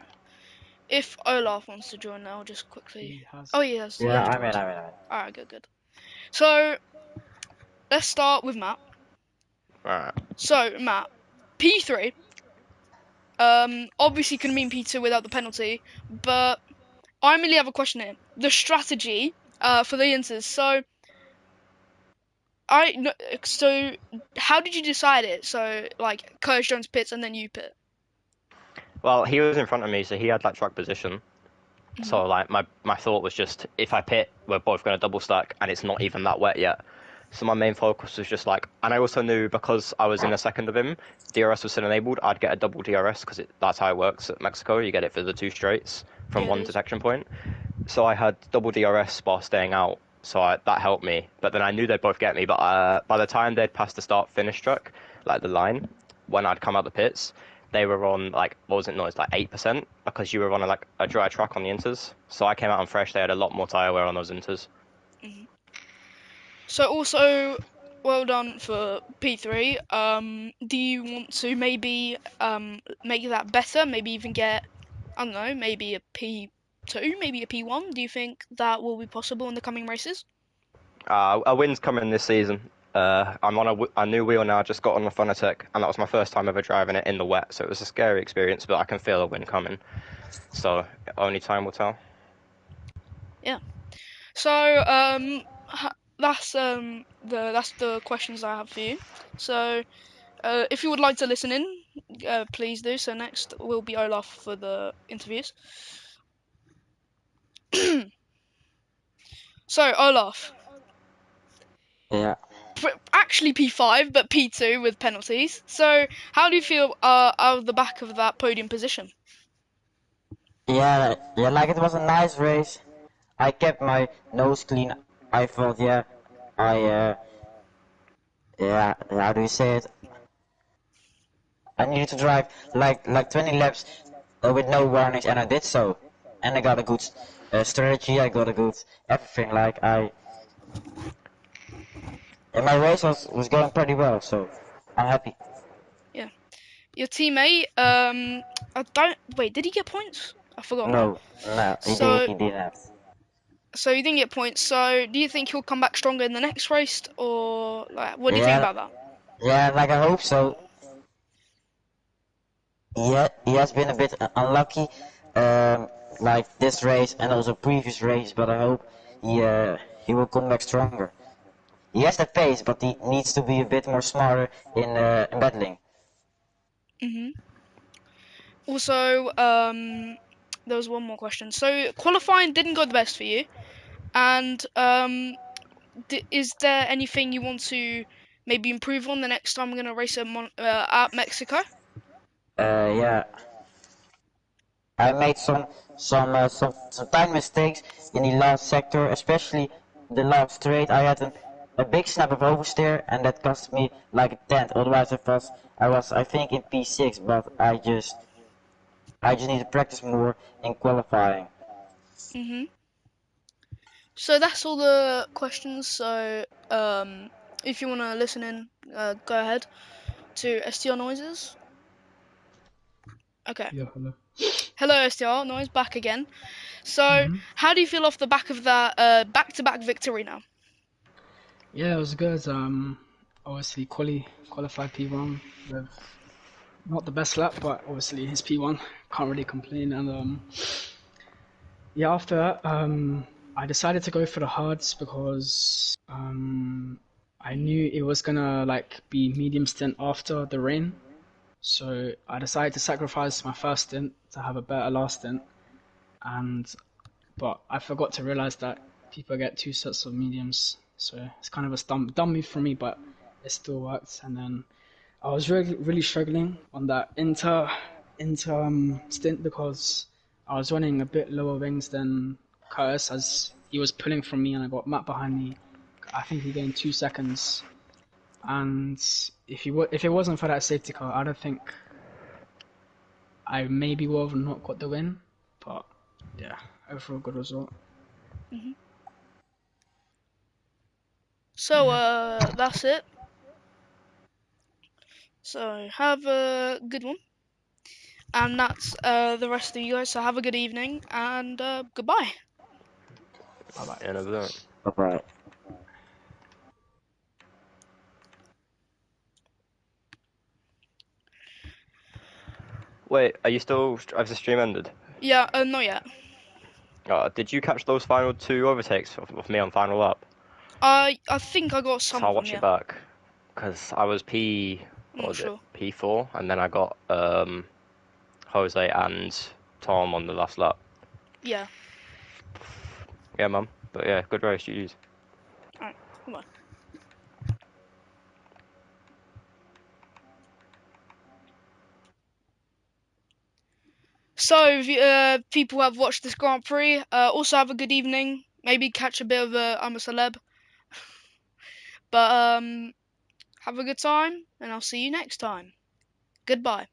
If Olaf wants to join now, just quickly. Oh, he has. Yeah, I'm in. Alright, good. So, let's start with Matt. Alright. So, Matt, P3. Obviously can mean P2 without the penalty, but I merely have a question here. The strategy, for the inters. So, how did you decide it? So, like, Curtis Jones pits and then you pit? Well, he was in front of me, so he had like track position. Mm-hmm. So like my thought was just, if I pit, we're both going to double stack, and it's not even that wet yet. So my main focus was just like, and I also knew because I was in a second of him, DRS was still enabled, I'd get a double DRS because that's how it works at Mexico. You get it for the two straights from one detection point. So I had double DRS while staying out, so that helped me. But then I knew they'd both get me. But by the time they'd passed the start-finish track, like the line, when I'd come out the pits, they were on like, what was it, Noiz, like 8%, because you were on a dry track on the inters. So I came out on fresh. They had a lot more tyre wear on those inters. Mm-hmm. So also, well done for P3. Do you want to maybe make that better? Maybe even get, I don't know, maybe a P2, maybe a P1? Do you think that will be possible in the coming races? A win's coming this season. I'm on a new wheel now. I just got on the Funatech, and that was my first time ever driving it in the wet, so it was a scary experience, but I can feel a win coming. So only time will tell. Yeah. So that's the questions I have for you. So if you would like to listen in, please do. So next will be Olaf for the interviews. So Olaf, Yeah. actually P5, but P2 with penalties. So how do you feel out of the back of that podium position? Yeah, yeah, like it was a nice race. I kept my nose clean. I thought, yeah, how do you say it? I needed to drive like 20 laps with no warnings, and I did so. And I got a good strategy. I got a good everything. And my race was going pretty well, so I'm happy. Yeah, your teammate. I don't wait. Did he get points? I forgot now. No, no, So he didn't. so you didn't get points. So do you think he'll come back stronger in the next race, or like what do you think Yeah, about that? yeah, like I hope so. Yeah, he has been a bit unlucky, like this race and also previous race, but I hope he will come back stronger. He has the pace, but he needs to be a bit more smarter in battling. Mhm. Also, there was one more question. So qualifying didn't go the best for you, and is there anything you want to maybe improve on the next time we're gonna race at Mexico? Yeah, I made some time mistakes in the last sector, especially the last straight. I had a big snap of oversteer, and that cost me like a tenth. Otherwise, I was I think in P6, but I just need to practice more in qualifying. Mhm. So that's all the questions. So if you wanna listen in, go ahead to STR noises. Okay. Yeah, hello. Hello, STR noise back again. So hmm how do you feel off the back of that back-to-back victory now? Yeah, it was good. Obviously qualified P1 with not the best lap, but obviously his P1. Can't really complain. And yeah, after that, I decided to go for the hards because I knew it was gonna like be medium stint after the rain. So I decided to sacrifice my first stint to have a better last stint. And but I forgot to realize that people get two sets of mediums, so it's kind of a dumb move for me, but it still worked. And then I was really struggling on that inter stint because I was running a bit lower wings than Curtis as he was pulling from me, and I got Matt behind me. I think he gained 2 seconds, and if it wasn't for that safety car, I don't think I maybe would have not got the win. But yeah, overall good result. Mhm. So Yeah. that's it. So have a good one, and that's the rest of you guys. So have a good evening and goodbye. Bye bye. Yeah, no, Bye. wait, are you still? Has the stream ended? Yeah, not yet. Did you catch those final two overtakes of me on final lap? I think I got So some I'll of them. watch it Yeah, back. Because I was P, I'm what not was it? sure. P4, and then I got Jose and Tom on the last lap. Yeah. Yeah, man. But yeah, good race, GG's. All right. Come on. So if people have watched this Grand Prix, also have a good evening. Maybe catch a bit of I'm a Celeb. But have a good time, and I'll see you next time. Goodbye.